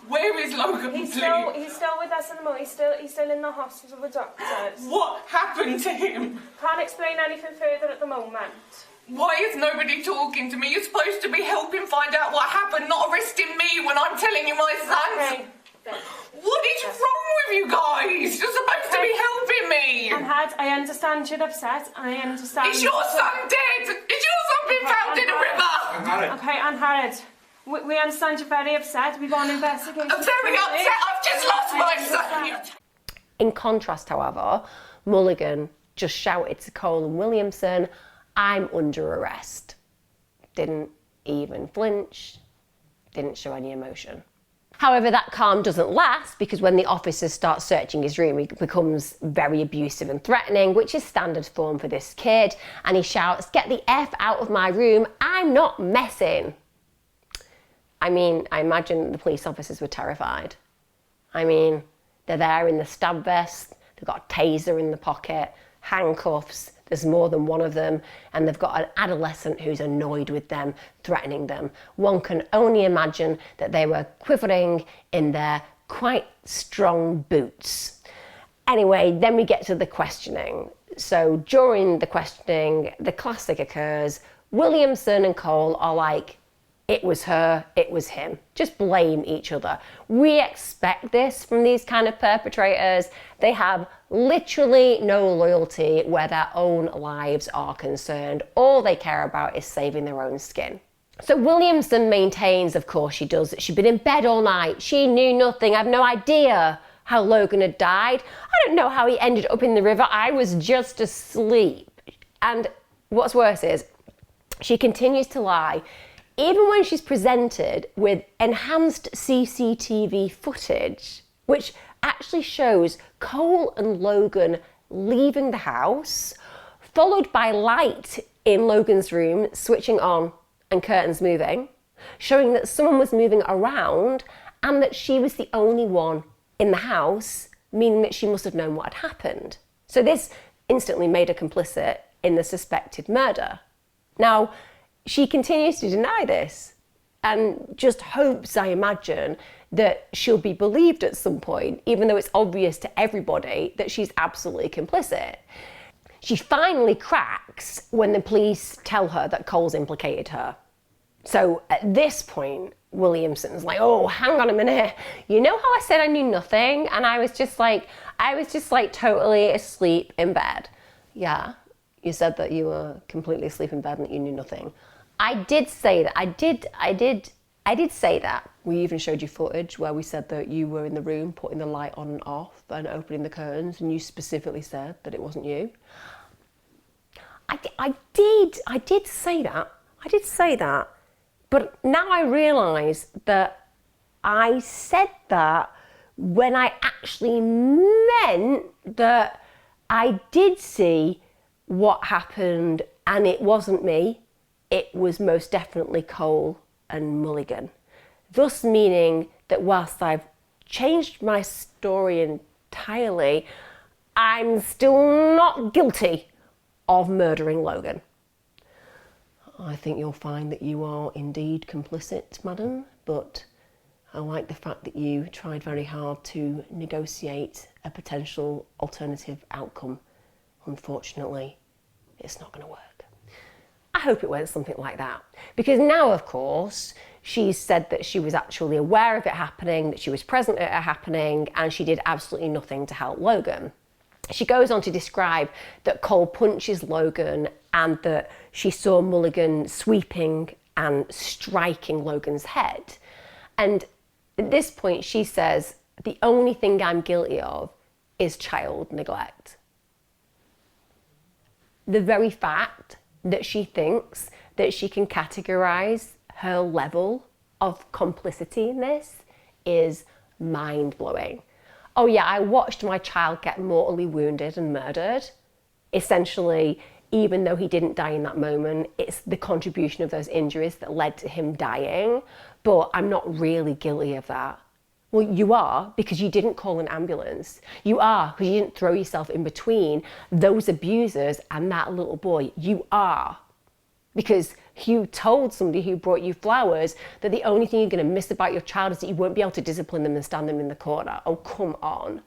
Where is Logan, He's please? still with us at the moment. He's still in the hospital with doctors. What happened to him? Can't explain anything further at the moment. Why is nobody talking to me? You're supposed to be helping find out what happened, not arresting me when I'm telling you my son's... Okay. What is wrong with you guys? You're supposed to be helping me. Anhad, I understand you're upset. I understand. Is your son dead? Is your son been found in a river? Okay, Anhad, we understand you're very upset. We've got an investigation. I'm very upset. I've just lost my son. In contrast, however, Mulligan just shouted to Cole and Williamson, I'm under arrest. Didn't even flinch, didn't show any emotion. However, that calm doesn't last, because when the officers start searching his room, he becomes very abusive and threatening, which is standard form for this kid. And he shouts, get the F out of my room, I'm not messing. I mean, I imagine the police officers were terrified. I mean, they're there in the stab vest, they've got a taser in the pocket, handcuffs, There's more than one of them, and they've got an adolescent who's annoyed with them, threatening them. One can only imagine that they were quivering in their quite strong boots. Anyway, then we get to the questioning. So during the questioning, the classic occurs. Williamson and Cole are like, it was her, it was him. Just blame each other. We expect this from these kind of perpetrators. They have literally no loyalty where their own lives are concerned. All they care about is saving their own skin. So Williamson maintains, of course she does, that she'd been in bed all night. She knew nothing. I have no idea how Logan had died. I don't know how he ended up in the river. I was just asleep. And what's worse is, she continues to lie. Even when she's presented with enhanced CCTV footage, which actually shows Cole and Logan leaving the house, followed by light in Logan's room switching on and curtains moving, showing that someone was moving around and that she was the only one in the house, meaning that she must have known what had happened. So this instantly made her complicit in the suspected murder. Now, she continues to deny this and just hopes, I imagine, that she'll be believed at some point, even though it's obvious to everybody that she's absolutely complicit. She finally cracks when the police tell her that Cole's implicated her. So at this point, Williamson's like, oh, hang on a minute. You know how I said I knew nothing? And I was just like totally asleep in bed. Yeah, you said that you were completely asleep in bed and that you knew nothing. I did say that. I did say that. We even showed you footage where we said that you were in the room putting the light on and off and opening the curtains, and you specifically said that it wasn't you. I did say that. I did say that. But now I realise that I said that when I actually meant that I did see what happened and it wasn't me. It was most definitely Cole and Mulligan. Thus meaning that whilst I've changed my story entirely, I'm still not guilty of murdering Logan. I think you'll find that you are indeed complicit, madam, but I like the fact that you tried very hard to negotiate a potential alternative outcome. Unfortunately, it's not going to work. I hope it went something like that, because now, of course, she's said that she was actually aware of it happening, that she was present at it happening, and she did absolutely nothing to help Logan. She goes on to describe that Cole punches Logan and that she saw Mulligan sweeping and striking Logan's head. And at this point, she says, the only thing I'm guilty of is child neglect. The very fact that she thinks that she can categorise her level of complicity in this is mind-blowing. Oh yeah, I watched my child get mortally wounded and murdered. Essentially, even though he didn't die in that moment, it's the contribution of those injuries that led to him dying, but I'm not really guilty of that. Well, you are, because you didn't call an ambulance. You are, because you didn't throw yourself in between those abusers and that little boy. You are, because you told somebody who brought you flowers that the only thing you're going to miss about your child is that you won't be able to discipline them and stand them in the corner. Oh, come on.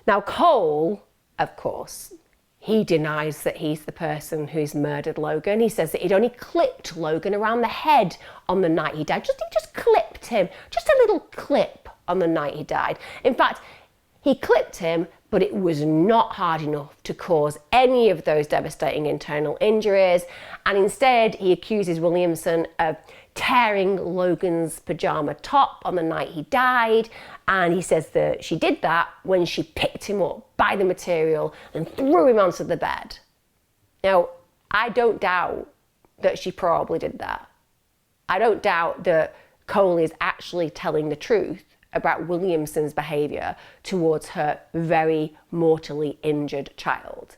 Now, Cole, of course, he denies that he's the person who's murdered Logan. He says that he'd only clipped Logan around the head on the night he died. He just clipped him, just a little clip on the night he died. In fact, he clipped him, but it was not hard enough to cause any of those devastating internal injuries. And instead, he accuses Williamson of tearing Logan's pajama top on the night he died. And he says that she did that when she picked him up by the material and threw him onto the bed. Now, I don't doubt that she probably did that. I don't doubt that Cole is actually telling the truth about Williamson's behaviour towards her very mortally injured child.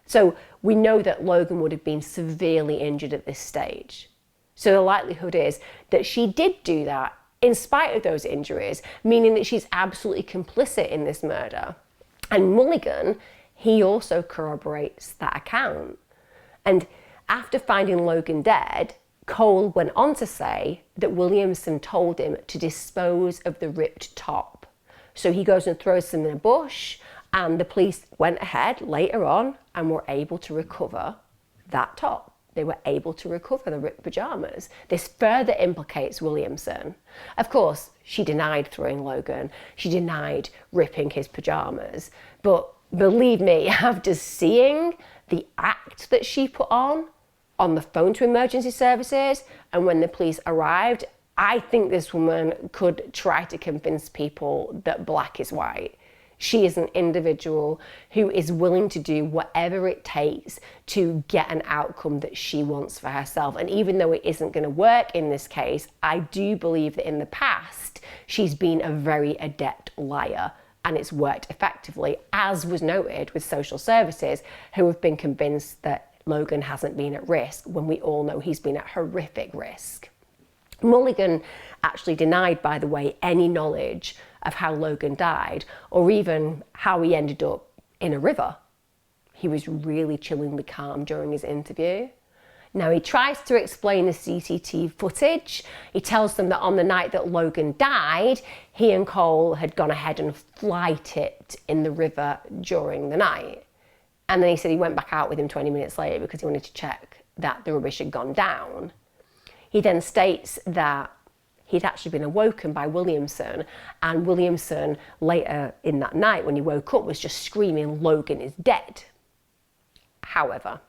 So we know that Logan would have been severely injured at this stage. So the likelihood is that she did do that in spite of those injuries, meaning that she's absolutely complicit in this murder. And Mulligan, he also corroborates that account. And after finding Logan dead, Cole went on to say that Williamson told him to dispose of the ripped top. So he goes and throws them in a bush, and the police went ahead later on and were able to recover that top. They were able to recover the ripped pyjamas. This further implicates Williamson. Of course, she denied throwing Logan. She denied ripping his pyjamas. But believe me, after seeing the act that she put on the phone to emergency services, and when the police arrived, I think this woman could try to convince people that black is white. She is an individual who is willing to do whatever it takes to get an outcome that she wants for herself. And even though it isn't going to work in this case, I do believe that in the past, she's been a very adept liar, and it's worked effectively, as was noted with social services, who have been convinced that Logan hasn't been at risk when we all know he's been at horrific risk. Mulligan actually denied, by the way, any knowledge of how Logan died, or even how he ended up in a river. He was really chillingly calm during his interview. Now, he tries to explain the CCTV footage. He tells them that on the night that Logan died, he and Cole had gone ahead and fly tipped in the river during the night. And then he said he went back out with him 20 minutes later because he wanted to check that the rubbish had gone down. He then states that he'd actually been awoken by Williamson, and Williamson later in that night when he woke up was just screaming, "Logan is dead." However,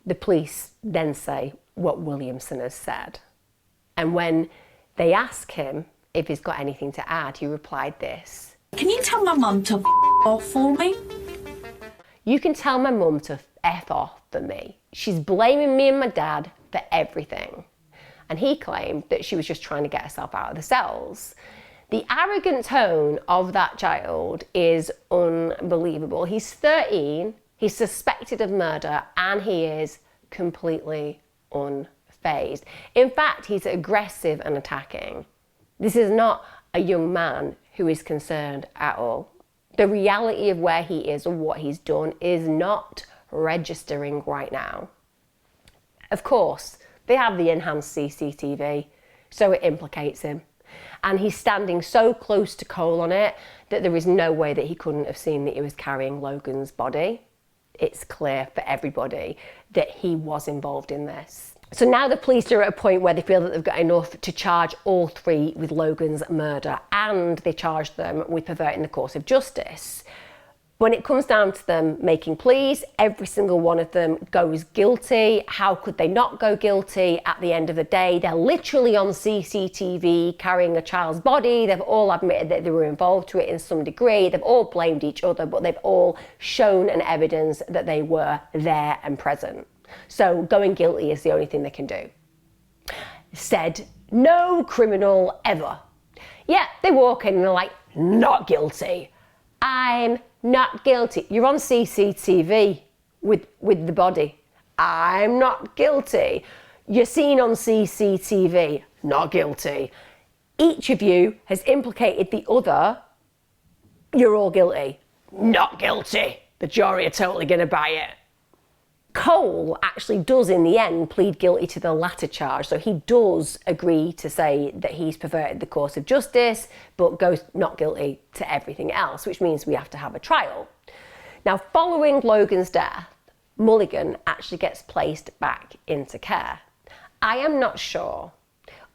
the police then say what Williamson has said. And when they ask him if he's got anything to add, he replied this: "Can you tell my mum to off for me?" "You can tell my mum to F off for me. She's blaming me and my dad for everything." And he claimed that she was just trying to get herself out of the cells. The arrogant tone of that child is unbelievable. He's 13, he's suspected of murder, and he is completely unfazed. In fact, he's aggressive and attacking. This is not a young man who is concerned at all. The reality of where he is or what he's done is not registering right now. Of course, they have the enhanced CCTV, so it implicates him. And he's standing so close to Cole on it that there is no way that he couldn't have seen that he was carrying Logan's body. It's clear for everybody that he was involved in this. So now the police are at a point where they feel that they've got enough to charge all three with Logan's murder, and they charge them with perverting the course of justice. When it comes down to them making pleas, every single one of them goes guilty. How could they not go guilty at the end of the day? They're literally on CCTV carrying a child's body. They've all admitted that they were involved to it in some degree. They've all blamed each other, but they've all shown and evidence that they were there and present. So going guilty is the only thing they can do. Said no criminal ever. Yeah, they walk in and they're like, not guilty. I'm not guilty. You're on CCTV with the body. I'm not guilty. You're seen on CCTV. Not guilty. Each of you has implicated the other. You're all guilty. Not guilty. The jury are totally going to buy it. Cole actually does in the end plead guilty to the latter charge, so he does agree to say that he's perverted the course of justice, but goes not guilty to everything else, which means we have to have a trial. Now, following Logan's death, Mulligan actually gets placed back into care. I am not sure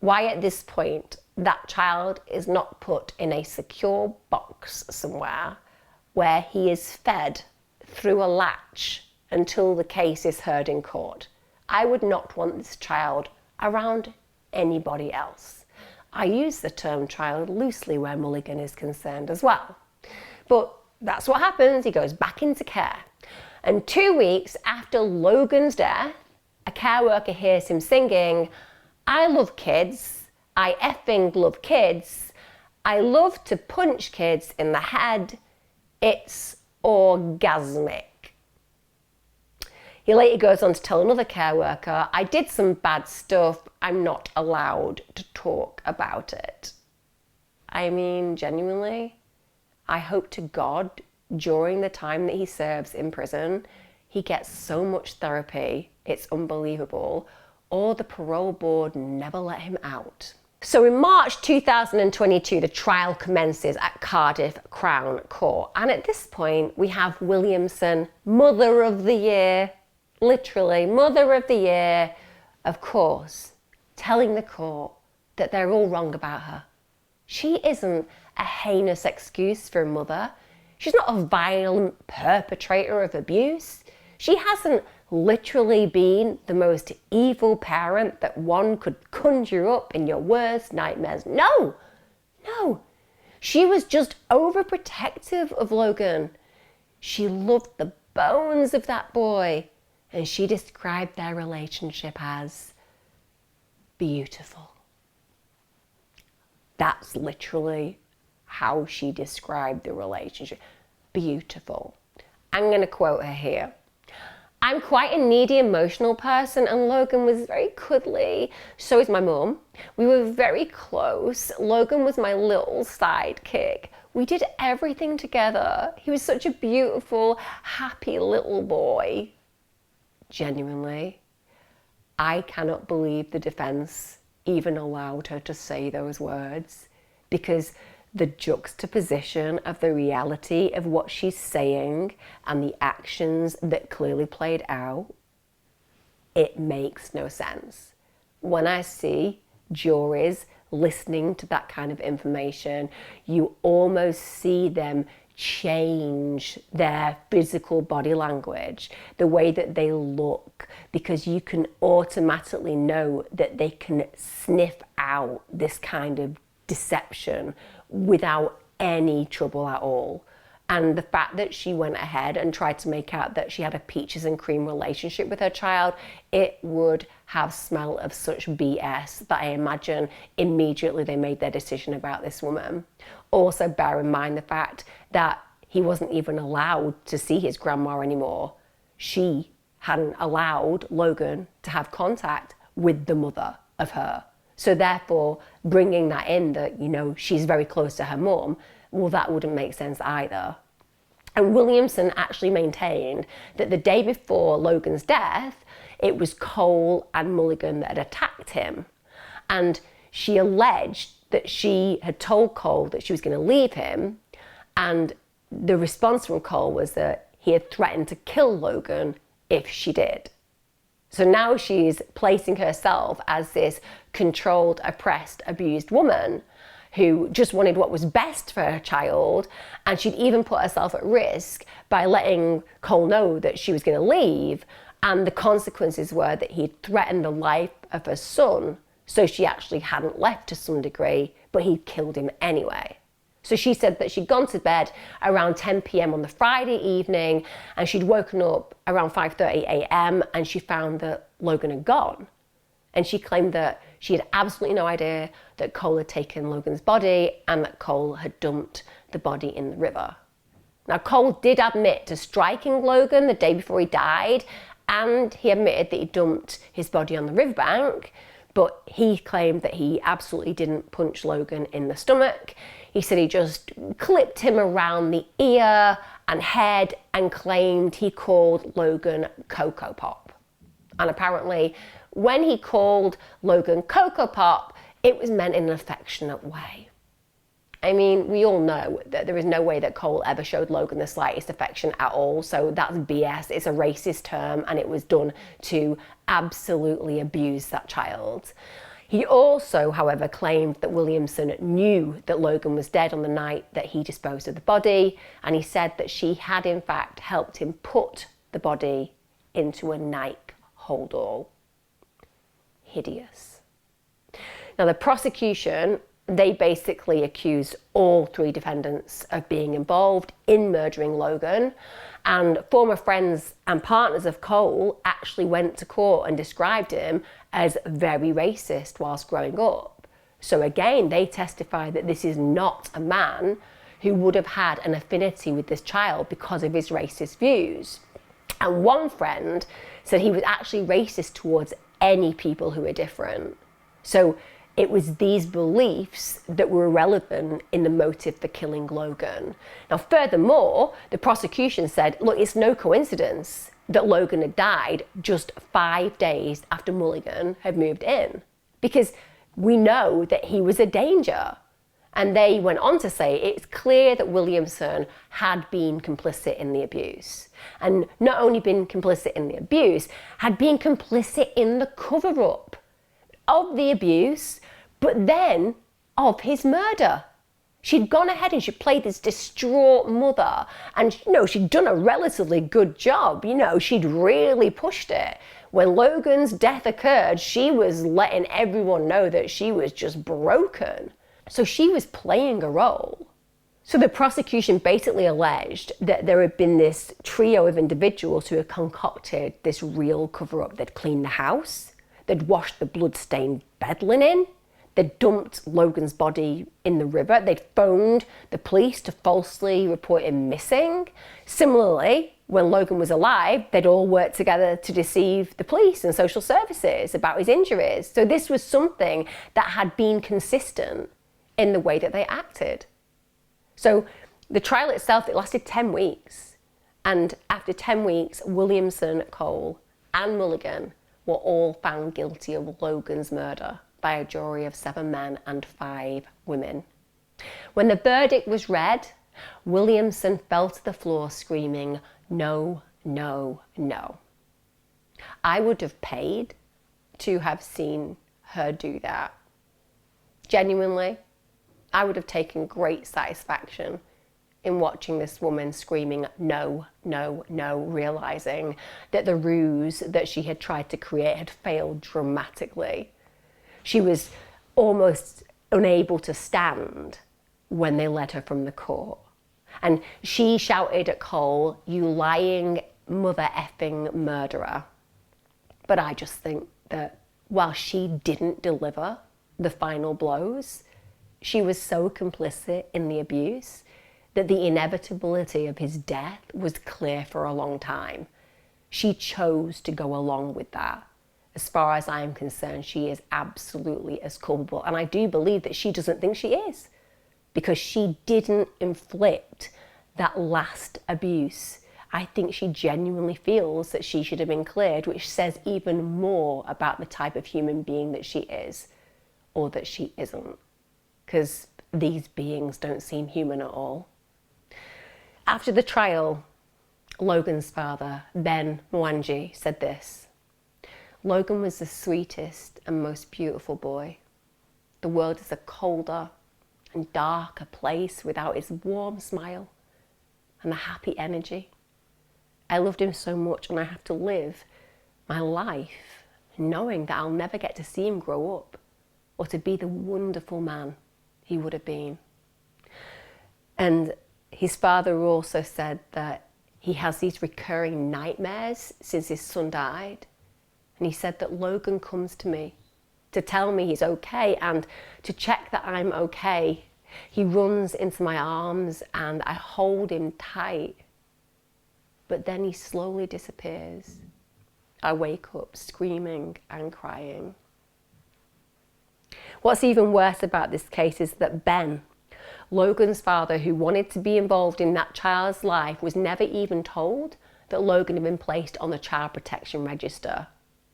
why at this point that child is not put in a secure box somewhere where he is fed through a latch until the case is heard in court. I would not want this child around anybody else. I use the term child loosely where Mulligan is concerned as well. But that's what happens. He goes back into care. And 2 weeks after Logan's death, a care worker hears him singing, "I love kids. I effing love kids. I love to punch kids in the head. It's orgasmic." He later goes on to tell another care worker, "I did some bad stuff. I'm not allowed to talk about it." I mean, genuinely, I hope to God during the time that he serves in prison, he gets so much therapy, it's unbelievable, or the parole board never let him out. So in March 2022, the trial commences at Cardiff Crown Court. And at this point, we have Williamson, Mother of the Year, literally Mother of the Year, of course, telling the court that they're all wrong about her. She isn't a heinous excuse for a mother. She's not a violent perpetrator of abuse. She hasn't literally been the most evil parent that one could conjure up in your worst nightmares. No. She was just overprotective of Logan. She loved the bones of that boy, and she described their relationship as beautiful. That's literally how she described the relationship. Beautiful. I'm going to quote her here. I'm quite a needy, emotional person, and Logan was very cuddly. So is my mum. We were very close. Logan was my little sidekick. We did everything together. He was such a beautiful, happy little boy. Genuinely, I cannot believe the defense even allowed her to say those words, because the juxtaposition of the reality of what she's saying and the actions that clearly played out, it makes no sense. When I see juries listening to that kind of information, you almost see them change their physical body language, the way that they look, because you can automatically know that they can sniff out this kind of deception without any trouble at all. And the fact that she went ahead and tried to make out that she had a peaches and cream relationship with her child, it would have smell of such BS that I imagine immediately they made their decision about this woman. Also bear in mind the fact that he wasn't even allowed to see his grandma anymore. She hadn't allowed Logan to have contact with the mother of her. So therefore, bringing that in that, you know, she's very close to her mum, well, that wouldn't make sense either. And Williamson actually maintained that the day before Logan's death, it was Cole and Mulligan that had attacked him. And she alleged that she had told Cole that she was going to leave him. And the response from Cole was that he had threatened to kill Logan if she did. So now she's placing herself as this controlled, oppressed, abused woman who just wanted what was best for her child, and she'd even put herself at risk by letting Cole know that she was going to leave, and the consequences were that he'd threatened the life of her son, so she actually hadn't left to some degree, but he'd killed him anyway. So she said that she'd gone to bed around 10 p.m. on the Friday evening, and she'd woken up around 5:30 a.m. and she found that Logan had gone. And she claimed that she had absolutely no idea that Cole had taken Logan's body and that Cole had dumped the body in the river. Now, Cole did admit to striking Logan the day before he died, and he admitted that he dumped his body on the riverbank, but he claimed that he absolutely didn't punch Logan in the stomach. He said he just clipped him around the ear and head and claimed he called Logan Cocoa Pop. And apparently, when he called Logan Cocoa Pop, it was meant in an affectionate way. I mean, we all know that there is no way that Cole ever showed Logan the slightest affection at all, so that's BS. It's a racist term, and it was done to absolutely abuse that child. He also, however, claimed that Williamson knew that Logan was dead on the night that he disposed of the body, and he said that she had in fact helped him put the body into a Nike holdall. Hideous. Now, the prosecution, they basically accused all three defendants of being involved in murdering Logan, and former friends and partners of Cole actually went to court and described him as very racist whilst growing up. So again, they testified that this is not a man who would have had an affinity with this child because of his racist views. And one friend said he was actually racist towards any people who are different. So it was these beliefs that were relevant in the motive for killing Logan. Now, furthermore, the prosecution said, look, it's no coincidence that Logan had died just 5 days after Mulligan had moved in, because we know that he was a danger. And they went on to say it's clear that Williamson had been complicit in the abuse. And not only been complicit in the abuse, had been complicit in the cover-up of the abuse, but then of his murder. She'd gone ahead and she played this distraught mother, and she'd done a relatively good job. She'd really pushed it. When Logan's death occurred, she was letting everyone know that she was just broken. So she was playing a role. So the prosecution basically alleged that there had been this trio of individuals who had concocted this real cover-up. They'd cleaned the house, they'd washed the blood-stained bed linen, they'd dumped Logan's body in the river, they'd phoned the police to falsely report him missing. Similarly, when Logan was alive, they'd all worked together to deceive the police and social services about his injuries. So this was something that had been consistent in the way that they acted. So the trial itself, it lasted 10 weeks. And after 10 weeks, Williamson, Cole and Mulligan were all found guilty of Logan's murder by a jury of 7 men and 5 women. When the verdict was read, Williamson fell to the floor screaming, "No, no, no." I would have paid to have seen her do that. Genuinely, I would have taken great satisfaction in watching this woman screaming, "No, no, no," realizing that the ruse that she had tried to create had failed dramatically. She was almost unable to stand when they led her from the court. And she shouted at Cole, "You lying mother effing murderer." But I just think that while she didn't deliver the final blows, she was so complicit in the abuse that the inevitability of his death was clear for a long time. She chose to go along with that. As far as I am concerned, she is absolutely as culpable. And I do believe that she doesn't think she is, because she didn't inflict that last abuse. I think she genuinely feels that she should have been cleared, which says even more about the type of human being that she is, or that she isn't, because these beings don't seem human at all. After the trial, Logan's father, Ben Mwangi, said this: "Logan was the sweetest and most beautiful boy. The world is a colder and darker place without his warm smile and the happy energy. I loved him so much, and I have to live my life knowing that I'll never get to see him grow up or to be the wonderful man he would have been." And his father also said that he has these recurring nightmares since his son died. And he said that Logan comes to me to tell me he's okay and to check that I'm okay. He runs into my arms and I hold him tight. But then he slowly disappears. I wake up screaming and crying. What's even worse about this case is that Ben, Logan's father, who wanted to be involved in that child's life, was never even told that Logan had been placed on the child protection register.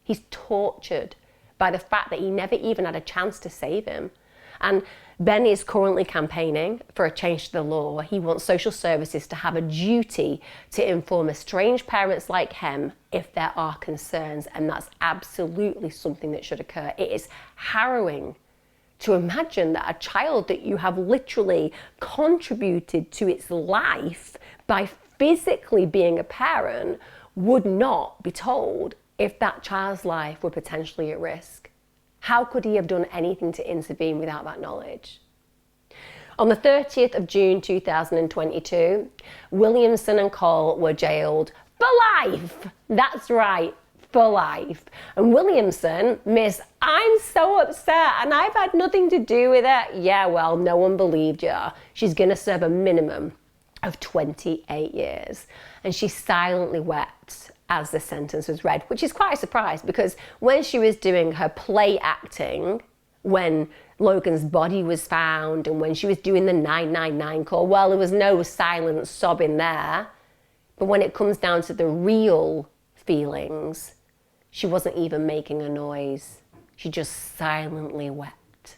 He's tortured by the fact that he never even had a chance to save him. And Ben is currently campaigning for a change to the law. He wants social services to have a duty to inform estranged parents like him if there are concerns, and that's absolutely something that should occur. It is harrowing to imagine that a child that you have literally contributed to its life by physically being a parent would not be told if that child's life were potentially at risk. How could he have done anything to intervene without that knowledge? On the 30th of June 2022, Williamson and Cole were jailed for life. That's right, for life. And Williamson, "Miss, I'm so upset and I've had nothing to do with it." Yeah, well, no one believed you. She's going to serve a minimum of 28 years. And she silently wept as the sentence was read, which is quite a surprise because when she was doing her play acting when Logan's body was found and when she was doing the 999 call, well, there was no silent sobbing there. But when it comes down to the real feelings, she wasn't even making a noise. She just silently wept.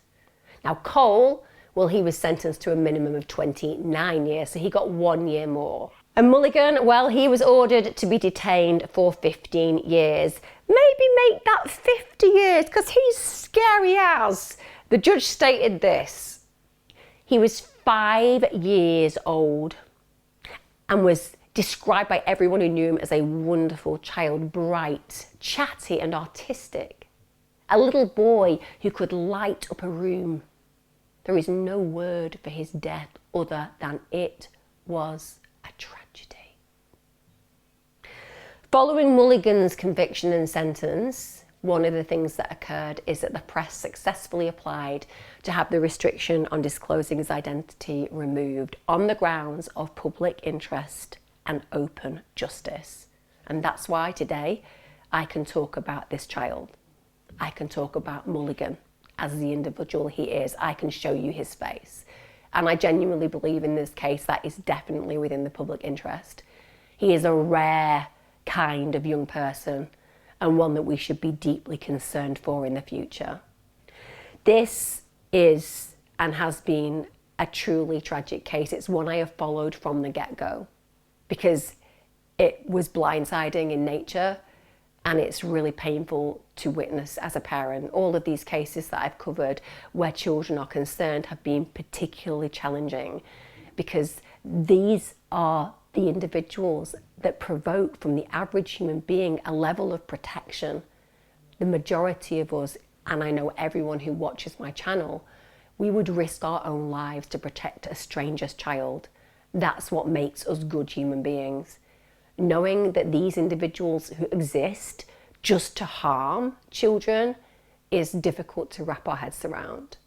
Now, Cole, well, he was sentenced to a minimum of 29 years, so he got 1 year more. And Mulligan, well, he was ordered to be detained for 15 years. Maybe make that 50 years, because he's scary as. The judge stated this: he was 5 years old and was described by everyone who knew him as a wonderful child, bright, chatty and artistic. A little boy who could light up a room. There is no word for his death other than it was a tragedy. Following Mulligan's conviction and sentence, one of the things that occurred is that the press successfully applied to have the restriction on disclosing his identity removed on the grounds of public interest and open justice. And that's why today I can talk about this child. I can talk about Mulligan as the individual he is. I can show you his face. And I genuinely believe in this case that is definitely within the public interest. He is a rare kind of young person and one that we should be deeply concerned for in the future. This is and has been a truly tragic case. It's one I have followed from the get-go, because it was blindsiding in nature and it's really painful to witness as a parent. All of these cases that I've covered where children are concerned have been particularly challenging, because these are the individuals that provoke from the average human being a level of protection. The majority of us, and I know everyone who watches my channel, we would risk our own lives to protect a stranger's child. That's what makes us good human beings. Knowing that these individuals who exist just to harm children is difficult to wrap our heads around.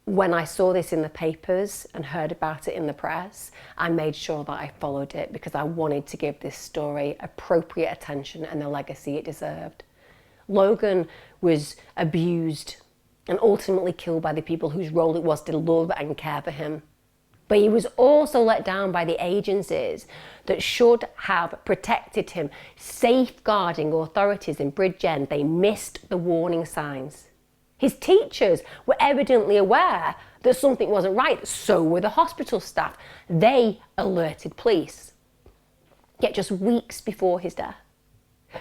When I saw this in the papers and heard about it in the press, I made sure that I followed it because I wanted to give this story appropriate attention and the legacy it deserved. Logan was abused and ultimately killed by the people whose role it was to love and care for him. But he was also let down by the agencies that should have protected him. Safeguarding authorities in Bridgend, they missed the warning signs. His teachers were evidently aware that something wasn't right, so were the hospital staff. They alerted police. Yet just weeks before his death,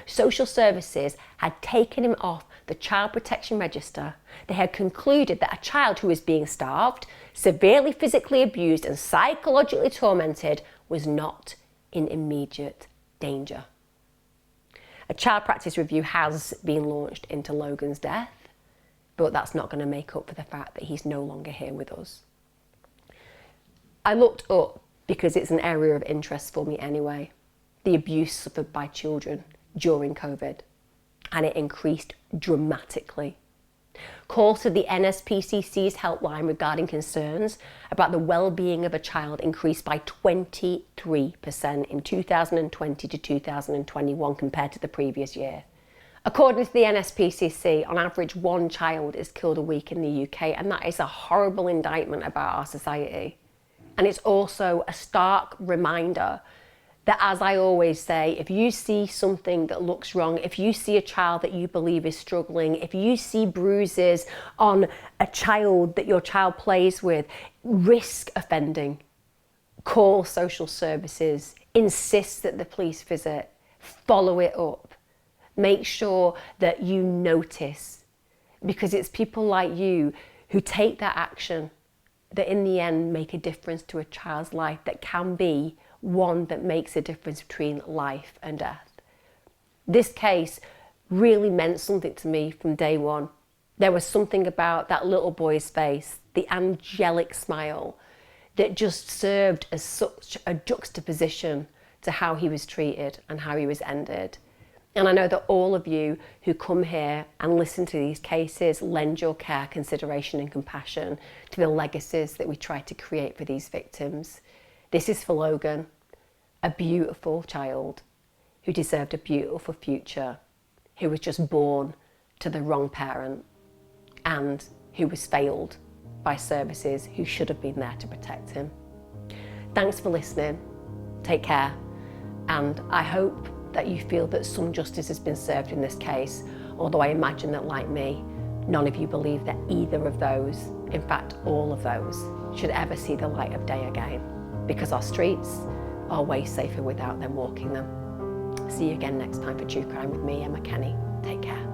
social services had taken him off the child protection register. They had concluded that a child who was being starved, severely physically abused and psychologically tormented was not in immediate danger. A child practice review has been launched into Logan's death, but that's not going to make up for the fact that he's no longer here with us. I looked up because it's an area of interest for me anyway, the abuse suffered by children during COVID, and it increased dramatically. Calls to the NSPCC's helpline regarding concerns about the well-being of a child increased by 23% in 2020 to 2021 compared to the previous year. According to the NSPCC, on average, 1 child is killed a week in the UK, and that is a horrible indictment about our society. And it's also a stark reminder that, as I always say, if you see something that looks wrong, if you see a child that you believe is struggling, if you see bruises on a child that your child plays with, risk offending, call social services, insist that the police visit, follow it up, make sure that you notice, because it's people like you who take that action that in the end make a difference to a child's life that can be one that makes a difference between life and death. This case really meant something to me from day one. There was something about that little boy's face, the angelic smile, that just served as such a juxtaposition to how he was treated and how he was ended. And I know that all of you who come here and listen to these cases lend your care, consideration and compassion to the legacies that we try to create for these victims. This is for Logan, a beautiful child who deserved a beautiful future, who was just born to the wrong parent and who was failed by services who should have been there to protect him. Thanks for listening. Take care. And I hope that you feel that some justice has been served in this case, although I imagine that, like me, none of you believe that either of those, in fact all of those, should ever see the light of day again, because our streets are way safer without them walking them. See you again next time for True Crime with me, Emma Kenny. Take care.